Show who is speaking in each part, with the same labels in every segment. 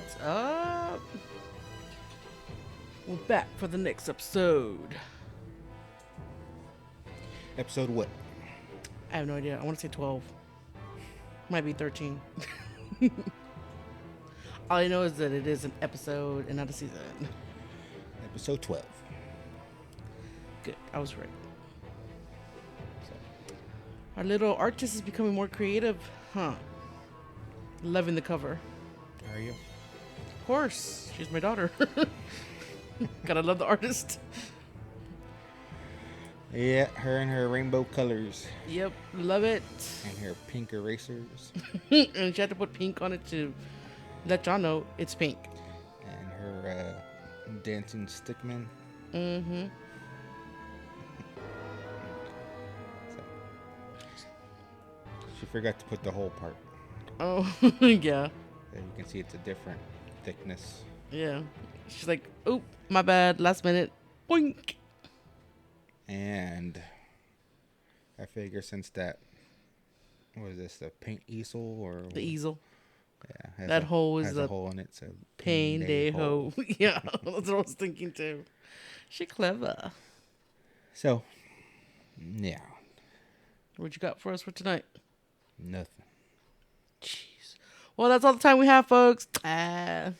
Speaker 1: What's up? We're back for the next episode.
Speaker 2: Episode what?
Speaker 1: I have no idea. I want to say 12. Might be 13. All I know is that it is an episode and not a season.
Speaker 2: Episode 12.
Speaker 1: Good. I was right. So, our little artist is becoming more creative, huh? Loving the cover.
Speaker 2: How are you?
Speaker 1: Of course. She's my daughter. Gotta love the artist.
Speaker 2: Yeah, her and her rainbow colors
Speaker 1: Yep. Love it.
Speaker 2: and her pink erasers
Speaker 1: And she had to put pink on it to let y'all know it's pink.
Speaker 2: and her dancing stickman.
Speaker 1: Mm-hmm.
Speaker 2: So, she forgot to put the whole part.
Speaker 1: Oh, yeah.
Speaker 2: And you can see it's a different thickness.
Speaker 1: Yeah. She's like, oop, my bad. Last minute. Boink.
Speaker 2: And I figure since that, what is this, the paint easel or
Speaker 1: The easel.
Speaker 2: Yeah, has
Speaker 1: That hole is
Speaker 2: has
Speaker 1: the
Speaker 2: a hole in it. So
Speaker 1: Paindayhole. Yeah, that's what I was thinking too. She clever.
Speaker 2: So, yeah,
Speaker 1: What you got for us for tonight?
Speaker 2: nothing.
Speaker 1: Jeez. Well, that's all the time we have, folks. Ah.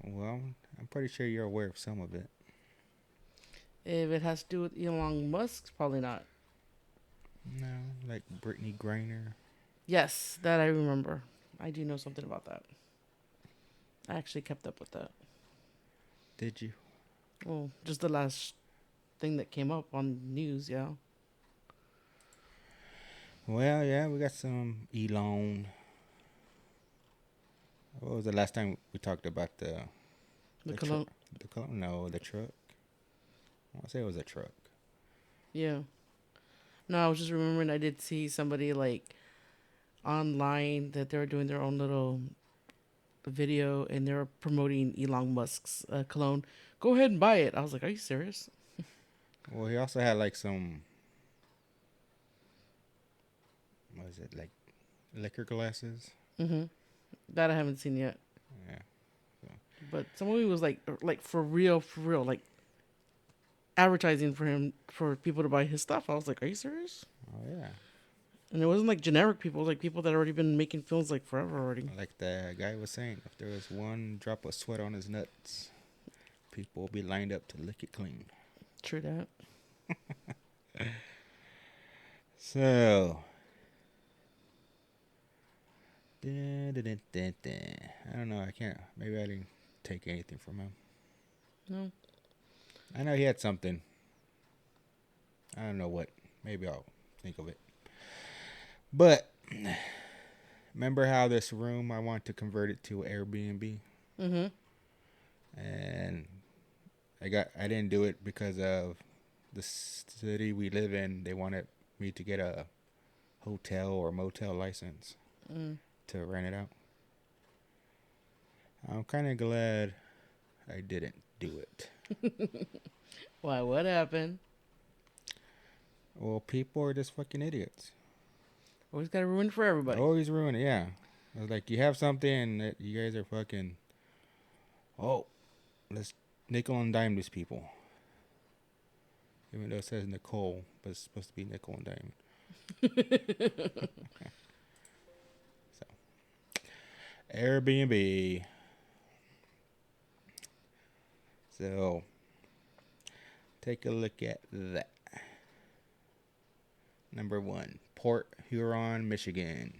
Speaker 2: Well, I'm pretty sure you're aware of some of it.
Speaker 1: If it has to do with Elon Musk, probably not.
Speaker 2: No, like Brittany Griner.
Speaker 1: Yes, that I remember. I do know something about that. I actually kept up with that.
Speaker 2: Did you?
Speaker 1: Well, just the last thing that came up on news, yeah.
Speaker 2: Well, yeah, we got some Elon. What was the last time we talked about
Speaker 1: The
Speaker 2: the
Speaker 1: cologne.
Speaker 2: the cologne? No, the truck. I want to say it was a truck.
Speaker 1: Yeah. No, I was just remembering I did see somebody like online that they were doing their own little video and they were promoting Elon Musk's cologne. Go ahead and buy it. I was like, are you serious?
Speaker 2: Well, he also had like some. What is it, like liquor glasses?
Speaker 1: Mm-hmm. That I haven't seen yet.
Speaker 2: Yeah.
Speaker 1: But some of it was like for real, like advertising for him for people to buy his stuff. I was like, are you serious?
Speaker 2: Oh yeah.
Speaker 1: And it wasn't like generic people, it was like people that already been making films like forever already.
Speaker 2: Like the guy was saying, if there was one drop of sweat on his nuts, people will be lined up to lick it clean.
Speaker 1: True that.
Speaker 2: So, I don't know. I can't. Maybe I didn't take anything from him.
Speaker 1: No.
Speaker 2: I know he had something. I don't know what. Maybe I'll think of it. But remember how this room I want to convert it to Airbnb,
Speaker 1: Mm-hmm.
Speaker 2: and I didn't do it because of the city we live in. They wanted me to get a hotel or motel license to rent it out. I'm kind of glad I didn't do it.
Speaker 1: Why, what happened?
Speaker 2: Well, people are just fucking idiots.
Speaker 1: Always gotta ruin it for everybody.
Speaker 2: Always ruin it, yeah. I was like, you have something that you guys are fucking. Oh, let's nickel and dime these people. Even though it says Nicole, but it's supposed to be nickel and dime. So, Airbnb. So, take a look at that. Number 1, Port Huron, Michigan.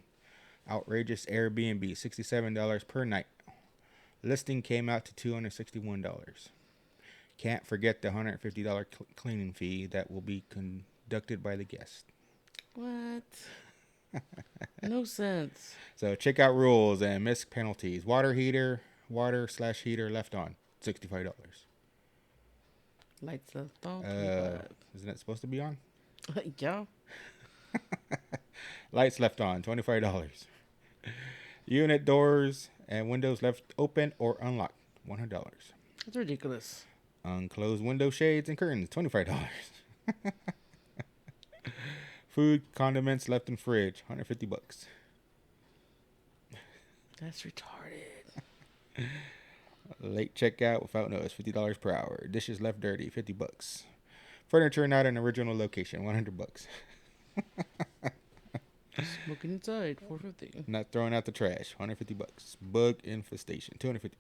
Speaker 2: Outrageous Airbnb, $67 per night. Listing came out to $261. Can't forget the $150 cleaning fee that will be conducted by the guest.
Speaker 1: What? No sense.
Speaker 2: So check out rules and miss penalties. Water/heater left on, $65.
Speaker 1: Lights left on.
Speaker 2: Isn't that supposed to be on?
Speaker 1: Yeah.
Speaker 2: Lights left on, $25. Unit doors and windows left open or unlocked, $100.
Speaker 1: That's ridiculous.
Speaker 2: Unclosed window shades and curtains, $25. Food, condiments left in fridge, $150.
Speaker 1: That's retarded.
Speaker 2: Late checkout without notice, $50 per hour. Dishes left dirty, $50. Furniture not in original location, $100.
Speaker 1: Smoking inside, $4.50.
Speaker 2: Not throwing out the trash, $150. Bug infestation, $250.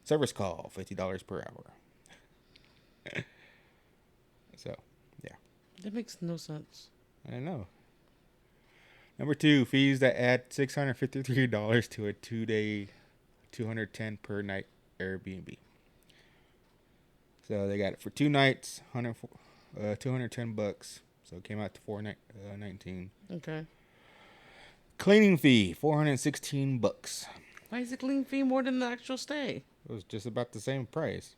Speaker 2: Service call, $50 per hour. So, yeah,
Speaker 1: That makes no sense.
Speaker 2: I know. Number 2, fees that add $653 to a 2-day, $210 per night Airbnb. So they got it for 2 nights, $210. So it came out to $419.
Speaker 1: Okay.
Speaker 2: Cleaning fee, $416.
Speaker 1: Why is the cleaning fee more than the actual stay?
Speaker 2: It was just about the same price.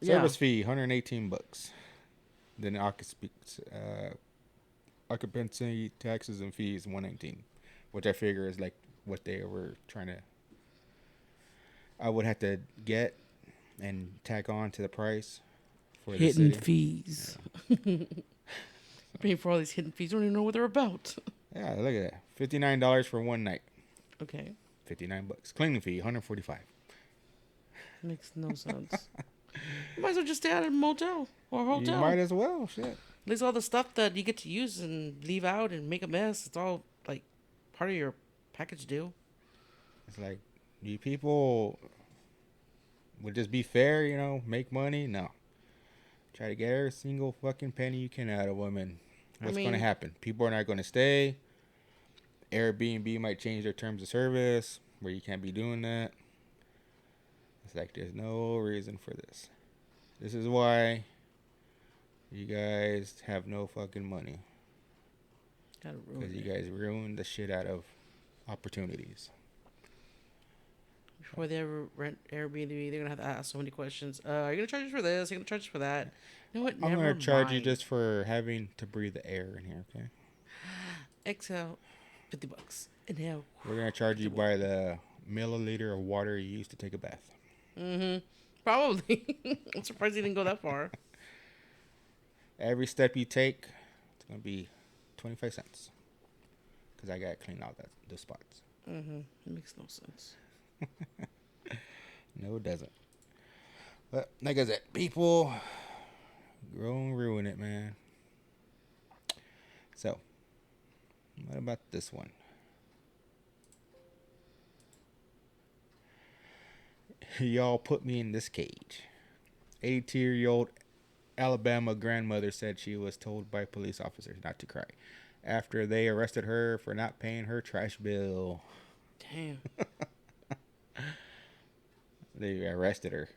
Speaker 1: Yeah.
Speaker 2: Service fee, $118. Then occupancy taxes and fees, $119, which I figure is like what they were trying to. I would have to get and tack on to the price for
Speaker 1: Hidden
Speaker 2: the city.
Speaker 1: fees. Paying for all these hidden fees. You don't even know what they're about.
Speaker 2: Yeah, look at that. $59 for 1 night.
Speaker 1: Okay.
Speaker 2: $59. Cleaning fee, $145.
Speaker 1: Makes no sense. You might as well just stay at a motel or a hotel.
Speaker 2: You might as well. Shit.
Speaker 1: At least all the stuff that you get to use and leave out and make a mess, it's all like part of your package deal.
Speaker 2: It's like, you people would just be fair, make money. No. Try to get every single fucking penny you can out of women. What's going to happen? People are not going to stay. Airbnb might change their terms of service where you can't be doing that. It's like there's no reason for this. This is why you guys have no fucking money. Because you guys ruined the shit out of opportunities.
Speaker 1: Before they ever rent Airbnb, they're going to have to ask so many questions. Are you going to charge us for this? Are you going to charge us for that? You know what?
Speaker 2: I'm going to charge you just for having to breathe the air in here, okay?
Speaker 1: Exhale, $50. Inhale.
Speaker 2: We're going to charge you by the milliliter of water you use to take a bath.
Speaker 1: Mm-hmm. Probably. I'm surprised he didn't go that far.
Speaker 2: Every step you take, it's going to be 25 cents. Because I got to clean out those spots.
Speaker 1: Mm-hmm. It makes no sense.
Speaker 2: No, it doesn't. But like I said, people ruin it, man. So, what about this one? Y'all put me in this cage. 82-year-old Alabama grandmother said she was told by police officers not to cry after they arrested her for not paying her trash bill.
Speaker 1: Damn.
Speaker 2: They arrested her.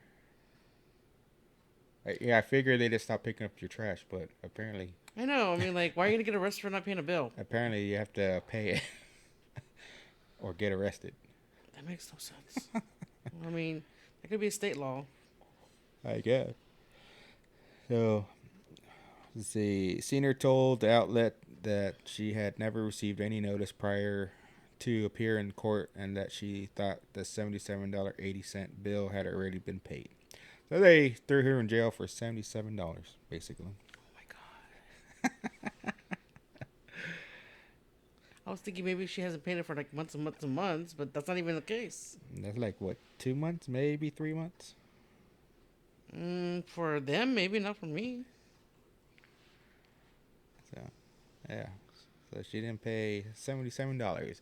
Speaker 2: I figured they just stopped picking up your trash, but apparently...
Speaker 1: I know. I mean, like, why are you going to get arrested for not paying a bill?
Speaker 2: Apparently you have to pay it or get arrested.
Speaker 1: That makes no sense. I mean, that could be a state law.
Speaker 2: I guess. So, let's see. Senior told the outlet that she had never received any notice prior to appear in court and that she thought the $77.80 bill had already been paid. So they threw her in jail for $77, basically.
Speaker 1: Oh my god. I was thinking maybe she hasn't paid it for like months and months and months, but that's not even the case.
Speaker 2: That's like, what, 2 months, maybe 3 months?
Speaker 1: For them, maybe not for me.
Speaker 2: So, yeah. So she didn't pay $77.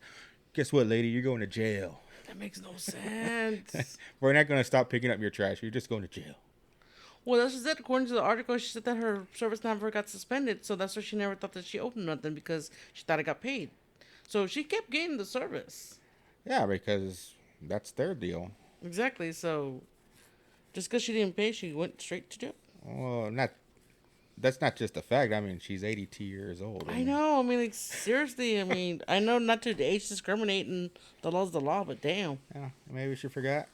Speaker 2: Guess what, lady? You're going to jail.
Speaker 1: That makes no sense.
Speaker 2: We're not going to stop picking up your trash. You're just going to jail.
Speaker 1: Well, that's just it. According to the article, she said that her service never got suspended, so that's why she never thought that she opened nothing because she thought it got paid. So she kept getting the service.
Speaker 2: Yeah, because that's their deal.
Speaker 1: Exactly. So just because she didn't pay, she went straight to jail.
Speaker 2: Well, that's not just a fact. I mean, she's 82 years old.
Speaker 1: I know. I mean, like, seriously. I mean, I know not to age discriminate and the law's the law, but damn.
Speaker 2: Yeah, maybe she forgot.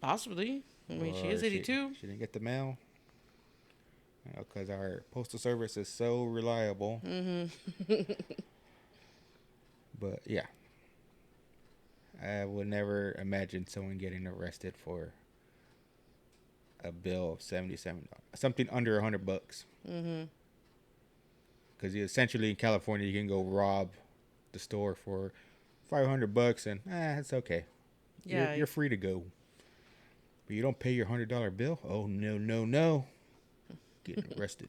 Speaker 1: Possibly. I mean, she is 82.
Speaker 2: She didn't get the mail. Because our postal service is so reliable.
Speaker 1: Mm-hmm.
Speaker 2: But, yeah. I would never imagine someone getting arrested for a bill of $77. Something under $100.
Speaker 1: Mm-hmm.
Speaker 2: Because essentially in California, you can go rob the store for $500 and it's okay.
Speaker 1: Yeah.
Speaker 2: You're free to go. But you don't pay your $100 bill. Oh no no no! Getting arrested.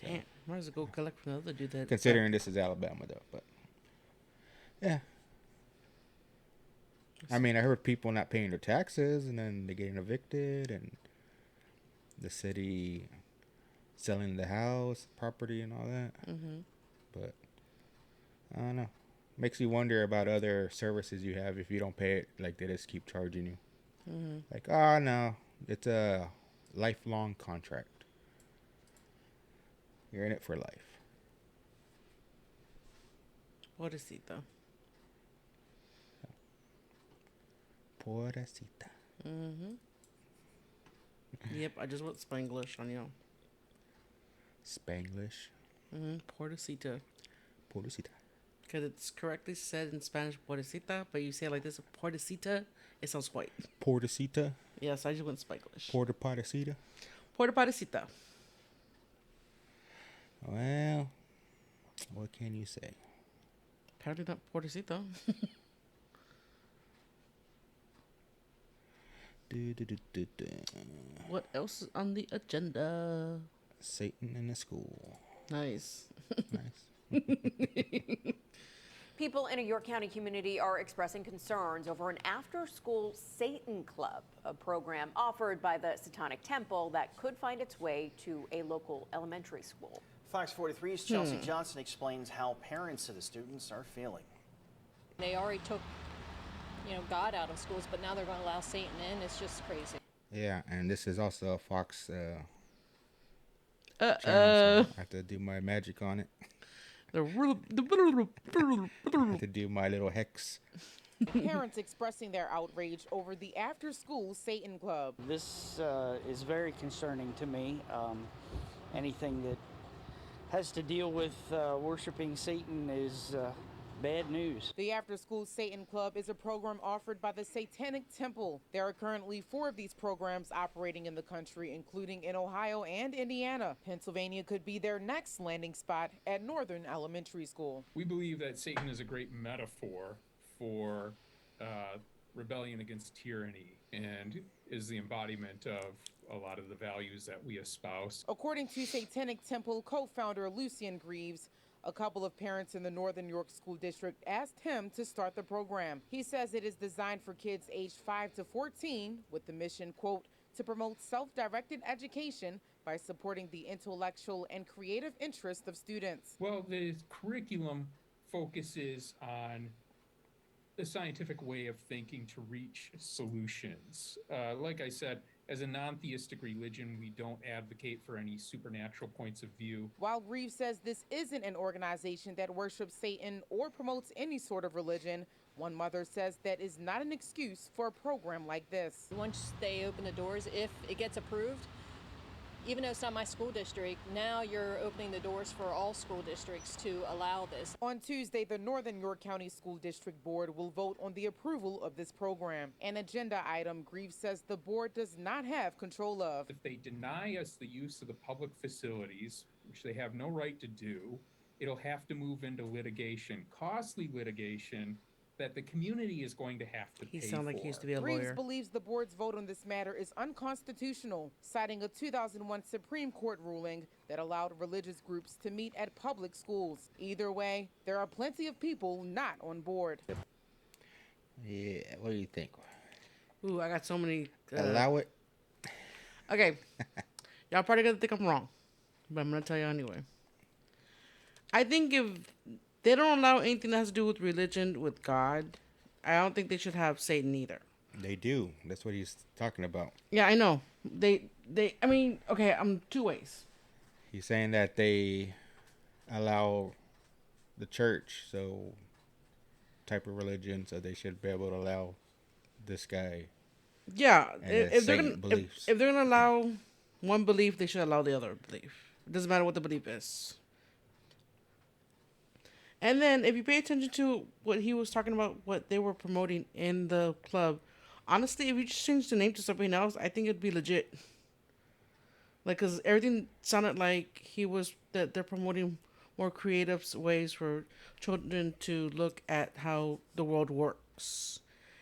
Speaker 1: Damn. Might as well go collect from the other dude that.
Speaker 2: Considering this is Alabama though, but yeah. I mean, I heard people not paying their taxes and then they getting evicted and the city selling the house, property, and all that.
Speaker 1: Mm-hmm.
Speaker 2: But I don't know. Makes you wonder about other services you have if you don't pay it. Like they just keep charging you.
Speaker 1: Mm-hmm.
Speaker 2: Like, oh no, it's a lifelong contract. You're in it for life.
Speaker 1: Pobrecita.
Speaker 2: Pobrecita.
Speaker 1: Mm-hmm. Yep, I just went Spanglish on you.
Speaker 2: Spanglish.
Speaker 1: Mm-hmm. Pobrecita.
Speaker 2: Pobrecita.
Speaker 1: Because it's correctly said in Spanish, pobrecita, but you say it like this, pobrecita, it sounds white.
Speaker 2: Portacita.
Speaker 1: Yes, I just went Spanglish.
Speaker 2: Portapotacita.
Speaker 1: Pobrecita.
Speaker 2: Well, what can you say?
Speaker 1: Apparently not pobrecita. What else is on the agenda?
Speaker 2: Satan in the school.
Speaker 1: Nice.
Speaker 2: Nice.
Speaker 3: People in a York County community are expressing concerns over an after-school Satan Club, a program offered by the Satanic Temple that could find its way to a local elementary school.
Speaker 4: Fox 43's Chelsea Johnson explains how parents of the students are feeling.
Speaker 5: They already took, God out of schools, but now they're going to allow Satan in. It's just crazy.
Speaker 2: Yeah, and this is also a Fox channel, so I have to do my magic on it. I have to do my little hex.
Speaker 6: Parents expressing their outrage over the after-school Satan Club.
Speaker 7: This is very concerning to me. Anything that has to deal with worshiping Satan is bad news.
Speaker 6: The after-school Satan Club is a program offered by the Satanic Temple. There are currently 4 of these programs operating in the country, including in Ohio and Indiana. Pennsylvania could be their next landing spot at Northern Elementary School.
Speaker 8: We believe that Satan is a great metaphor for rebellion against tyranny and is the embodiment of a lot of the values that we espouse.
Speaker 6: According to Satanic Temple co-founder Lucian Greaves, a couple of parents in the Northern York School District asked him to start the program. He says it is designed for kids aged 5 to 14 with the mission, quote, to promote self-directed education by supporting the intellectual and creative interests of students.
Speaker 8: Well, the curriculum focuses on the scientific way of thinking to reach solutions. Like I said, as a non-theistic religion, we don't advocate for any supernatural points of view.
Speaker 6: While Greaves says this isn't an organization that worships Satan or promotes any sort of religion, one mother says that is not an excuse for a program like this.
Speaker 5: Once they open the doors, if it gets approved, even though it's not my school district, now you're opening the doors for all school districts to allow this.
Speaker 6: On Tuesday, the Northern York County School District Board will vote on the approval of this program. An agenda item Greaves says the board does not have control of.
Speaker 8: If they deny us the use of the public facilities, which they have no right to do, it'll have to move into litigation, costly litigation, that the community is going to have to pay for.
Speaker 1: He sounds like he used to be a
Speaker 6: Greaves
Speaker 1: lawyer.
Speaker 6: believes the board's vote on this matter is unconstitutional, citing a 2001 Supreme Court ruling that allowed religious groups to meet at public schools. Either way, there are plenty of people not on board.
Speaker 2: Yeah, what do you think?
Speaker 1: Ooh, I got so many.
Speaker 2: Allow it?
Speaker 1: Okay. Y'all probably gonna think I'm wrong, but I'm gonna tell you anyway. I think if they don't allow anything that has to do with religion, with God, I don't think they should have Satan either.
Speaker 2: They do. That's what he's talking about.
Speaker 1: Yeah, I know. I mean, okay, I'm 2 ways.
Speaker 2: He's saying that they allow the church, so type of religion, so they should be able to allow this guy.
Speaker 1: Yeah,
Speaker 2: And
Speaker 1: if they're
Speaker 2: Satan
Speaker 1: gonna
Speaker 2: beliefs.
Speaker 1: if they're gonna allow one belief, they should allow the other belief. It doesn't matter what the belief is. And then if you pay attention to what he was talking about, what they were promoting in the club, honestly, if you just change the name to something else, I think it'd be legit. Like, cause everything sounded like that they're promoting more creative ways for children to look at how the world works.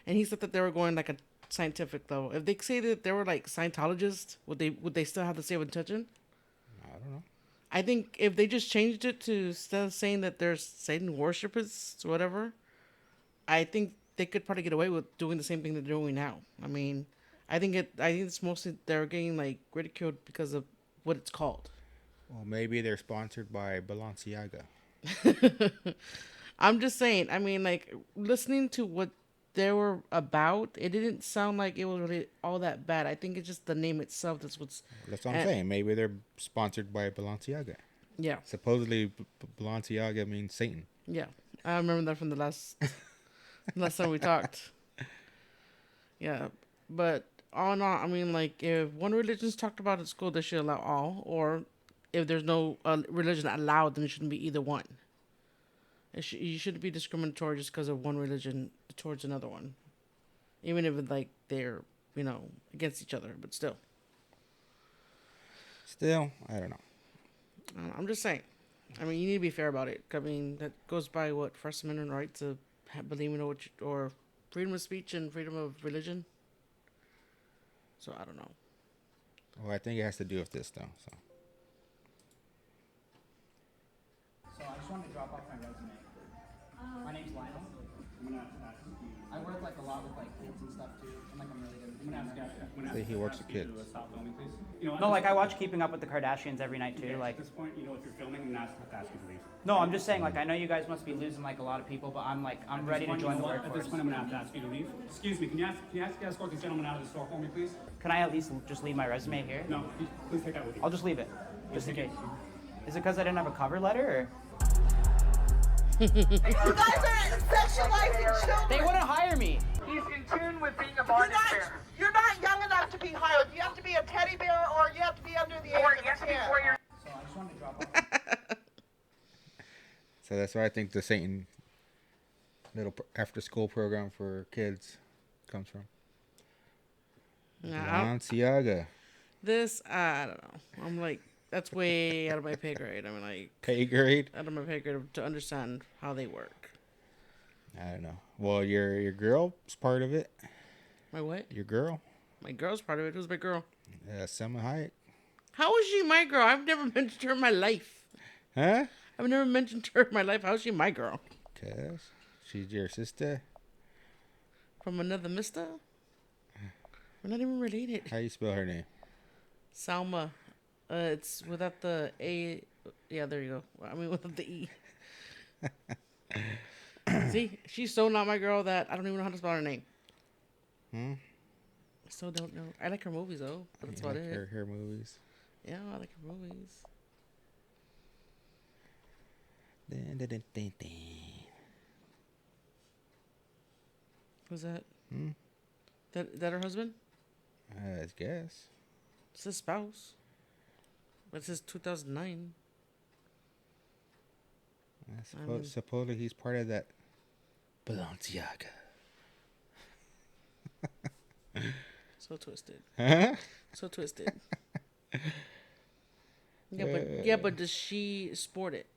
Speaker 1: And he said that they were going like a scientific level. If they say that they were like Scientologists, would they still have the same intention?
Speaker 2: I don't know.
Speaker 1: I think if they just changed it to instead of saying that they're Satan worshippers or whatever, I think they could probably get away with doing the same thing they're doing now. I mean, I think it's mostly they're getting like ridiculed because of what it's called.
Speaker 2: Well, maybe they're sponsored by Balenciaga.
Speaker 1: I'm just saying. I mean, like listening to what they were about, it didn't sound like it was really all that bad. I think it's just the name itself that's what's.
Speaker 2: That's what I'm saying. Maybe they're sponsored by Balenciaga.
Speaker 1: Yeah,
Speaker 2: Supposedly, Balenciaga means Satan.
Speaker 1: yeah. I remember that from the last time we talked. Yeah, but all in all, I mean, like if one religion's talked about at school, they should allow all, or if there's no religion allowed, then it shouldn't be either one. You shouldn't be discriminatory just because of one religion towards another one, even if like they're against each other. But still,
Speaker 2: I don't know.
Speaker 1: I'm just saying. I mean, you need to be fair about it. I mean, that goes by what First Amendment right to believe in or freedom of speech and freedom of religion. So I don't know.
Speaker 2: Well, I think it has to do with this though. So
Speaker 9: I just wanted to drop off my resume. My name's Lionel. I work like a lot with like kids and stuff too. I'm really good.
Speaker 2: say he works with kids.
Speaker 9: No, like I watch Keeping Up with the Kardashians every night too. Like
Speaker 10: at this point, if you're filming, I'm not supposed to ask you to leave.
Speaker 9: no, I'm just saying like I know you guys must be losing like a lot of people, but I'm ready to join the workforce.
Speaker 10: At this point, I'm gonna have to ask you to leave. Excuse me, can you escort this gentleman out of the store for me, please?
Speaker 9: Can I at least just leave my resume here?
Speaker 10: No, please take that with you.
Speaker 9: I'll just leave it, just in case. Is it because I didn't have a cover letter or?
Speaker 11: You guys are sexualizing children.
Speaker 9: They wouldn't hire me.
Speaker 11: He's in tune with being a Barney bear. You're not young enough to be hired. You have to be a teddy bear or you have to be under the age of 10.
Speaker 9: So I just wanted to drop off.
Speaker 2: So that's why I think the Satan little after school program for kids comes from. Balenciaga.
Speaker 1: I don't know. I'm like, that's way out of my pay grade. I mean, like,
Speaker 2: Pay grade?
Speaker 1: out of my pay grade to understand how they work.
Speaker 2: I don't know. Well, your girl's part of it.
Speaker 1: My what?
Speaker 2: Your girl?
Speaker 1: My girl's part of it. Who's my girl?
Speaker 2: Selma Hayek.
Speaker 1: How is she my girl? I've never mentioned her in my life.
Speaker 2: Huh?
Speaker 1: I've never mentioned her in my life. How is she my girl?
Speaker 2: Cause she's your sister.
Speaker 1: From another mister? We're not even related.
Speaker 2: How you spell her name?
Speaker 1: Salma. It's without the A. Yeah, there you go. I mean, without the E. See, she's so not my girl that I don't even know how to spell her name. I still don't know. I like her movies though, but that's about it.
Speaker 2: Her movies.
Speaker 1: Yeah, I like her movies. Who's that? That her husband?
Speaker 2: I guess.
Speaker 1: It's his spouse. But it says 2009.
Speaker 2: Supposedly he's part of that Balenciaga.
Speaker 1: So twisted.
Speaker 2: Huh?
Speaker 1: So twisted. But does she sport it?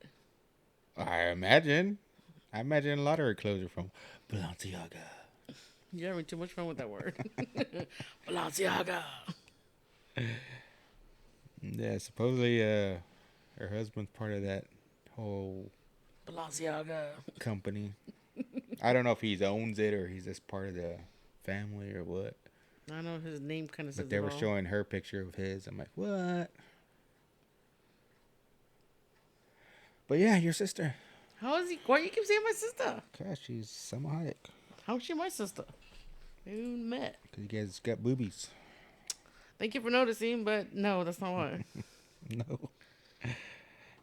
Speaker 2: I imagine a lot of her clothes are from Balenciaga.
Speaker 1: You're having too much fun with that word. Balenciaga.
Speaker 2: Yeah, supposedly her husband's part of that whole
Speaker 1: Balenciaga
Speaker 2: company. I don't know if he owns it or he's just part of the family or what.
Speaker 1: I know his name kind of says
Speaker 2: But they
Speaker 1: it
Speaker 2: were
Speaker 1: all.
Speaker 2: showing her picture of his. I'm like, what? But yeah, your sister.
Speaker 1: How is he? Why you keep saying my sister?
Speaker 2: Gosh, she's Selma Hayek.
Speaker 1: How's she my sister? Maybe we met.
Speaker 2: Because you guys got boobies.
Speaker 1: Thank you for noticing, but no, that's not why.
Speaker 2: No.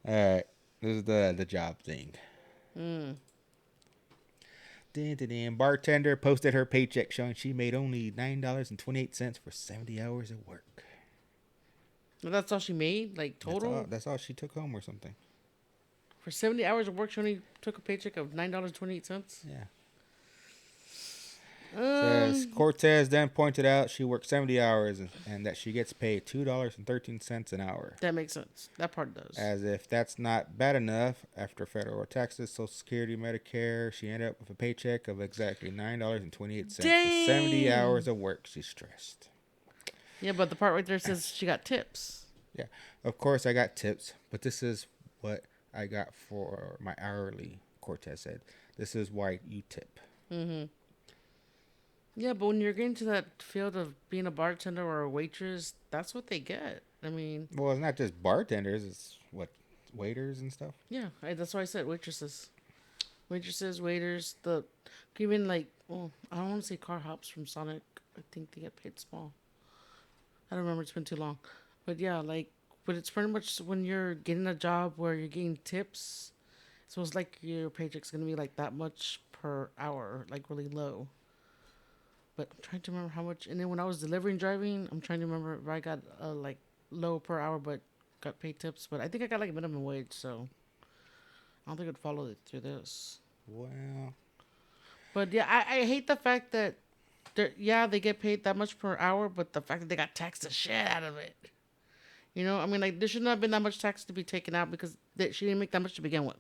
Speaker 2: Alright. This is the job thing. Bartender posted her paycheck showing she made only $9.28 for 70 hours of work.
Speaker 1: Well, that's all she made? Like total?
Speaker 2: That's all she took home or something.
Speaker 1: For 70 hours of work, she only took a paycheck of $9.28?
Speaker 2: Yeah. Says Cortez then pointed out she worked 70 hours and that she gets paid $2.13 an hour.
Speaker 1: That makes sense. That part does.
Speaker 2: As if that's not bad enough, after federal taxes, Social Security, Medicare, she ended up with a paycheck of exactly $9.28 for 70 hours of work. She's stressed.
Speaker 1: Yeah, but the part right there says she got tips.
Speaker 2: Yeah, of course I got tips, but this is what I got for my hourly, Cortez said. This is why you tip.
Speaker 1: Mm-hmm. Yeah, but when you're getting to that field of being a bartender or a waitress, that's what they get. I mean...
Speaker 2: Well, it's not just bartenders. It's, what, waiters and stuff?
Speaker 1: Yeah, that's why I said waitresses. Waitresses, waiters, even like... Well, I don't want to say car hops from Sonic. I think they get paid small. I don't remember. It's been too long. But yeah, like... But it's pretty much when you're getting a job where you're getting tips, so it's like your paycheck's going to be like that much per hour, like really low. But I'm trying to remember how much. And then when I was delivering driving, I'm trying to remember if I got like low per hour, but got paid tips. But I think I got like minimum wage, so I don't think I'd follow it through this.
Speaker 2: Well.
Speaker 1: But yeah, I hate the fact that, they get paid that much per hour, but the fact that they got taxed the shit out of it. You know, I mean, like, there should not have been that much tax to be taken out because she didn't make that much to begin with.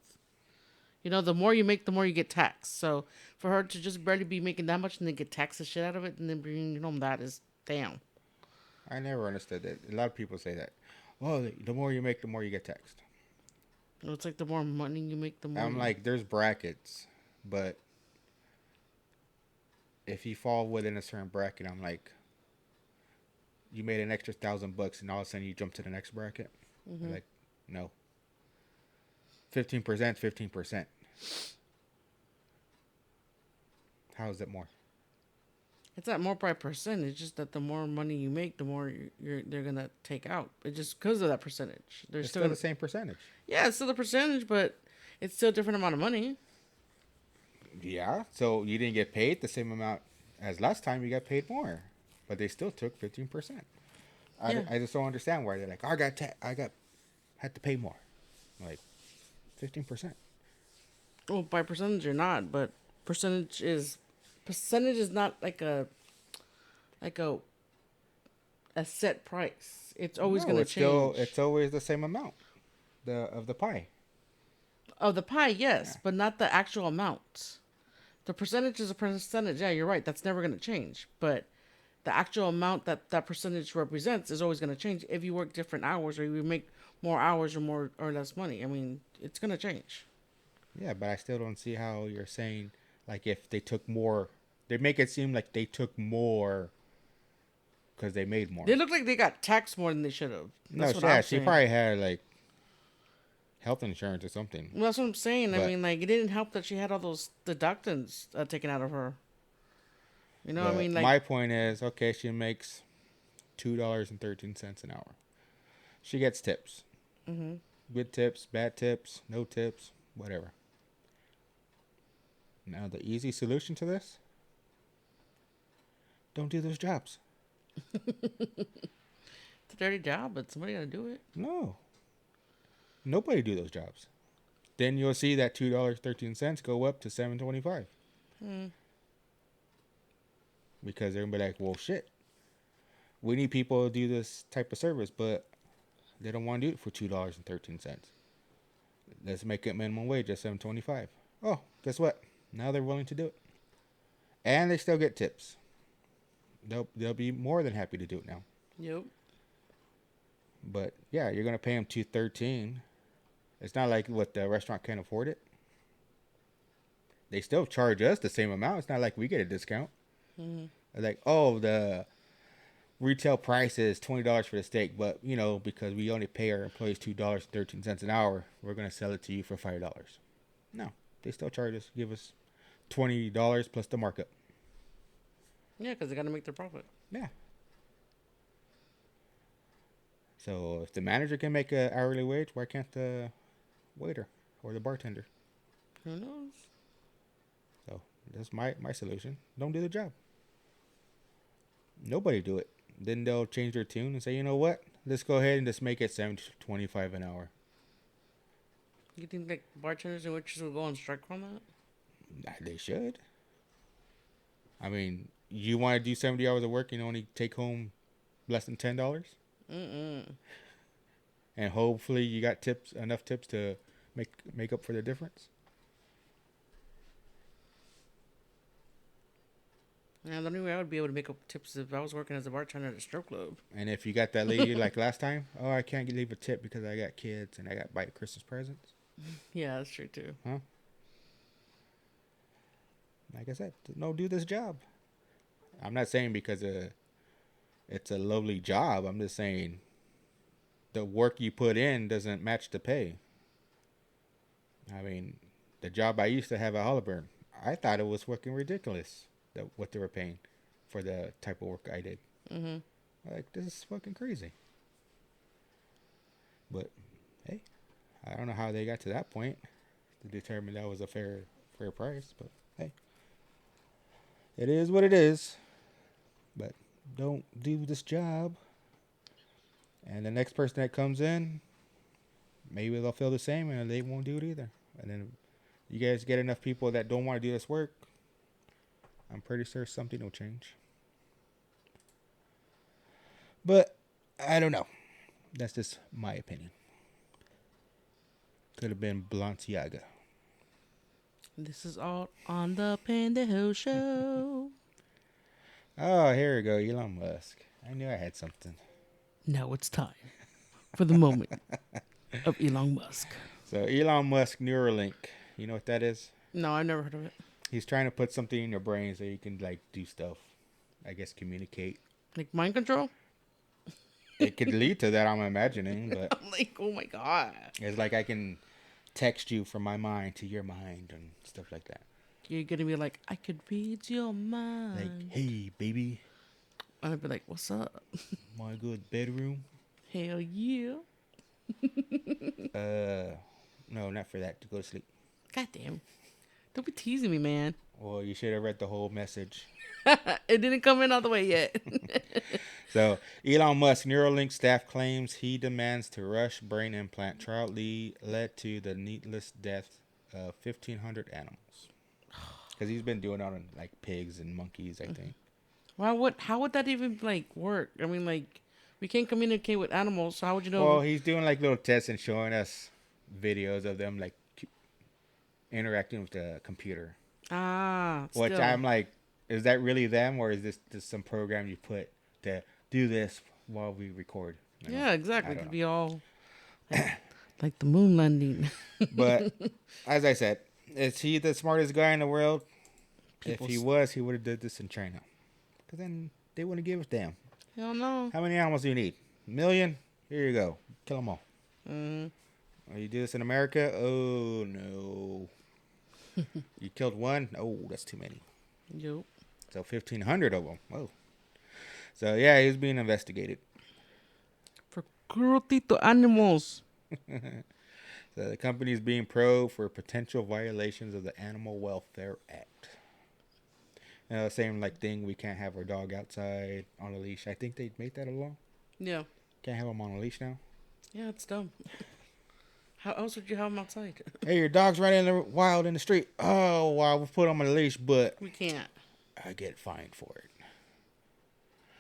Speaker 1: You know, the more you make, the more you get taxed. So for her to just barely be making that much and then get taxed the shit out of it and then bringing home that is damn.
Speaker 2: I never understood that. A lot of people say that. Well, the more you make, the more you get taxed.
Speaker 1: It's like the more money you make, the more.
Speaker 2: I'm like, there's brackets, but if you fall within a certain bracket, I'm like, you made an extra $1,000 and all of a sudden you jump to the next bracket. Mm-hmm. Like, no. 15%, 15%. How is it more?
Speaker 1: It's not more by percent. It's just that the more money you make, the more they're gonna take out. It's just because of that percentage.
Speaker 2: It's still the same percentage.
Speaker 1: Yeah, it's still the percentage, but it's still a different amount of money.
Speaker 2: Yeah, so you didn't get paid the same amount as last time. You got paid more, but they still took 15%. I just don't understand why they're like, had to pay more, like 15%.
Speaker 1: Well, by percentage or not, but percentage is not like a set price. It's always going to change.
Speaker 2: It's always the same amount of the pie.
Speaker 1: Of the pie, yes, but not the actual amount. The percentage is a percentage. Yeah, you're right. That's never going to change. But the actual amount that percentage represents is always going to change if you work different hours or you make more hours or more or less money. I mean, it's going to change.
Speaker 2: Yeah, but I still don't see how you're saying, like, if they took more, they make it seem like they took more because they made more.
Speaker 1: They look like they got taxed more than they should have.
Speaker 2: She probably had, like, health insurance or something.
Speaker 1: Well, that's what I'm saying. But, I mean, like, it didn't help that she had all those deductions taken out of her. You know, I mean, like,
Speaker 2: my point is, okay, she makes $2.13 an hour. She gets tips.
Speaker 1: Mm-hmm.
Speaker 2: Good tips, bad tips, no tips, whatever. Now, the easy solution to this? Don't do those jobs.
Speaker 1: It's a dirty job, but somebody got to do it.
Speaker 2: No. Nobody do those jobs. Then you'll see that $2.13 go up to $7.25. Because they're going to be like, well, shit. We need people to do this type of service, but they don't want to do it for $2.13. Let's make it minimum wage at $7.25. Oh, guess what? Now they're willing to do it. And they still get tips. They'll be more than happy to do it now.
Speaker 1: Yep.
Speaker 2: But yeah, you're going to pay them $2.13. It's not like what the restaurant can't afford it. They still charge us the same amount. It's not like we get a discount. Mm-hmm. Like, oh, the retail price is $20 for the steak, but you know, because we only pay our employees $2.13 an hour, we're going to sell it to you for $5. No, they still charge us, give us $20 plus the markup.
Speaker 1: Yeah, because they got to make their profit.
Speaker 2: Yeah. So if the manager can make an hourly wage, why can't the waiter or the bartender?
Speaker 1: Who knows?
Speaker 2: So that's my solution. Don't do the job. Nobody do it. Then they'll change their tune and say, you know what? Let's go ahead and just make it $7.25 an hour.
Speaker 1: You think like bartenders and waitresses will go on strike from that?
Speaker 2: They should. I mean, you want to do 70 hours of work and only take home less than $10? And hopefully you got enough tips to make up for the difference.
Speaker 1: Yeah, the only way I would be able to make up tips if I was working as a bartender at a strip club.
Speaker 2: And if you got that lady like last time, oh, I can't leave a tip because I got kids and I got to buy Christmas presents.
Speaker 1: Yeah, that's true too.
Speaker 2: Huh? Like I said, do this job. I'm not saying because it's a lovely job. I'm just saying the work you put in doesn't match the pay. I mean, the job I used to have at Hollyburn, I thought it was fucking ridiculous what they were paying for the type of work I did. Like, this is fucking crazy. But hey, I don't know how they got to that point to determine that was a fair price. But hey, it is what it is. But don't do this job, and the next person that comes in, maybe they'll feel the same and they won't do it either. And then you guys get enough people that don't want to do this work, I'm pretty sure something will change. But I don't know. That's just my opinion. Could have been Balenciaga.
Speaker 1: This is all on the Paindayhole show.
Speaker 2: Oh, here we go. Elon Musk. I knew I had something.
Speaker 1: Now it's time for the moment of Elon Musk.
Speaker 2: So Elon Musk Neuralink. You know what that is?
Speaker 1: No, I've never heard of it.
Speaker 2: He's trying to put something in your brain so you can like do stuff. I guess communicate.
Speaker 1: Like mind control?
Speaker 2: It could lead to that, I'm imagining, but
Speaker 1: I'm like, oh my God.
Speaker 2: It's like I can text you from my mind to your mind and stuff like that.
Speaker 1: You're gonna be like, I could read your mind.
Speaker 2: Like, hey baby.
Speaker 1: I'd be like, what's up?
Speaker 2: Wanna go to the bedroom?
Speaker 1: Hell yeah.
Speaker 2: No, not for that. To go to sleep.
Speaker 1: God damn. Don't be teasing me, man.
Speaker 2: Well, you should have read the whole message.
Speaker 1: It didn't come in all the way yet.
Speaker 2: So, Elon Musk Neuralink staff claims he demands to rush brain implant trial led to the needless death of 1,500 animals. Because he's been doing it on like pigs and monkeys, I think.
Speaker 1: How would that even like work? I mean, like, we can't communicate with animals, so how would you know?
Speaker 2: Well, he's doing like little tests and showing us videos of them like interacting with the computer. Which I'm like, is that really them, or is this just some program you put to do this while we record?
Speaker 1: Yeah, exactly. It could be all like the moon landing.
Speaker 2: But as I said, is he the smartest guy in the world? If he was, he would have did this in China, because then they wouldn't give a damn.
Speaker 1: Hell no.
Speaker 2: How many animals do you need? 1 million? Here you go. Kill them all.
Speaker 1: Mm-hmm.
Speaker 2: You do this in America? Oh no. You killed one? Oh, that's too many.
Speaker 1: Yep.
Speaker 2: So 1,500 of them. Whoa. So yeah, he's being investigated
Speaker 1: for cruelty to animals.
Speaker 2: So the company is being probed for potential violations of the Animal Welfare Act. Same like thing. We can't have our dog outside on a leash. I think they made that a law.
Speaker 1: Yeah.
Speaker 2: Can't have them on a leash now.
Speaker 1: Yeah, it's dumb. How else would you have them outside?
Speaker 2: Hey, your dog's running in the wild in the street. Oh, well, we'll put him on a leash, but
Speaker 1: we can't.
Speaker 2: I get fined for it.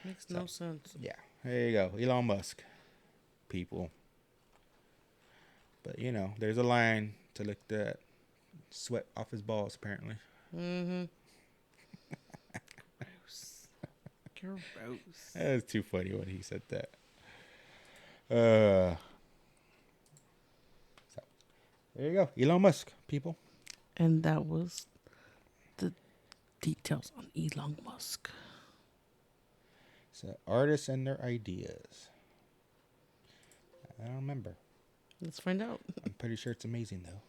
Speaker 1: Makes no sense.
Speaker 2: Yeah, there you go. Elon Musk. People. But, there's a line to lick that sweat off his balls, apparently.
Speaker 1: Mm-hmm. Gross. Gross.
Speaker 2: That was too funny when he said that. So, there you go. Elon Musk, people.
Speaker 1: And that was the details on Elon Musk.
Speaker 2: So, artists and their ideas. I don't remember.
Speaker 1: Let's find out.
Speaker 2: I'm pretty sure it's amazing, though.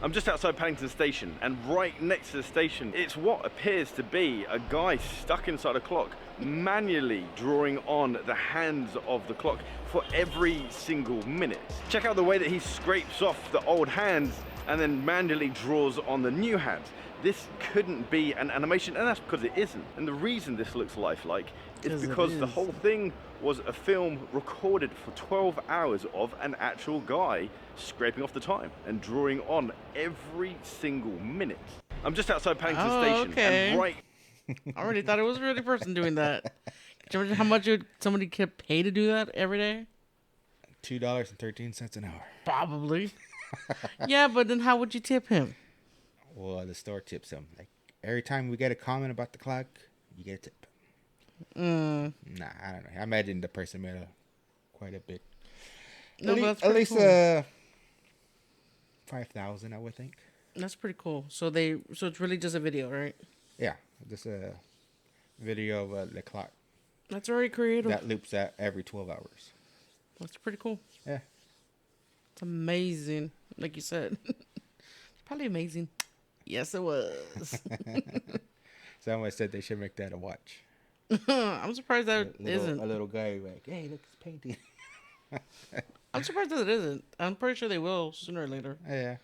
Speaker 12: I'm just outside Paddington Station, and right next to the station, it's what appears to be a guy stuck inside a clock, manually drawing on the hands of the clock for every single minute. Check out the way that he scrapes off the old hands and then manually draws on the new hands. This couldn't be an animation, and that's because it isn't. And the reason this looks lifelike is because the whole thing was a film recorded for 12 hours of an actual guy scraping off the time and drawing on every single minute. I'm just outside Paddington Station, and right...
Speaker 1: I already thought it was a real person doing that. Could you imagine how much somebody could pay to do that every day?
Speaker 2: $2.13 an hour.
Speaker 1: Probably. Yeah, but then how would you tip him?
Speaker 2: Well, the store tips him. Like every time we get a comment about the clock, you get a tip. Nah, I don't know. I imagine the person made quite a bit.
Speaker 1: No, but that's
Speaker 2: At
Speaker 1: pretty
Speaker 2: least
Speaker 1: cool.
Speaker 2: 5,000, I would think.
Speaker 1: That's pretty cool. So it's really just a video, right?
Speaker 2: Yeah, just a video of the clock
Speaker 1: That's very creative.
Speaker 2: that loops at every 12 hours.
Speaker 1: That's pretty cool.
Speaker 2: Yeah.
Speaker 1: It's amazing. Like you said. Probably amazing. Yes, it was.
Speaker 2: Someone said they should make that a watch.
Speaker 1: I'm surprised that isn't.
Speaker 2: A little guy like, hey, look, it's painting.
Speaker 1: I'm surprised that it isn't. I'm pretty sure they will sooner or later.
Speaker 2: Yeah.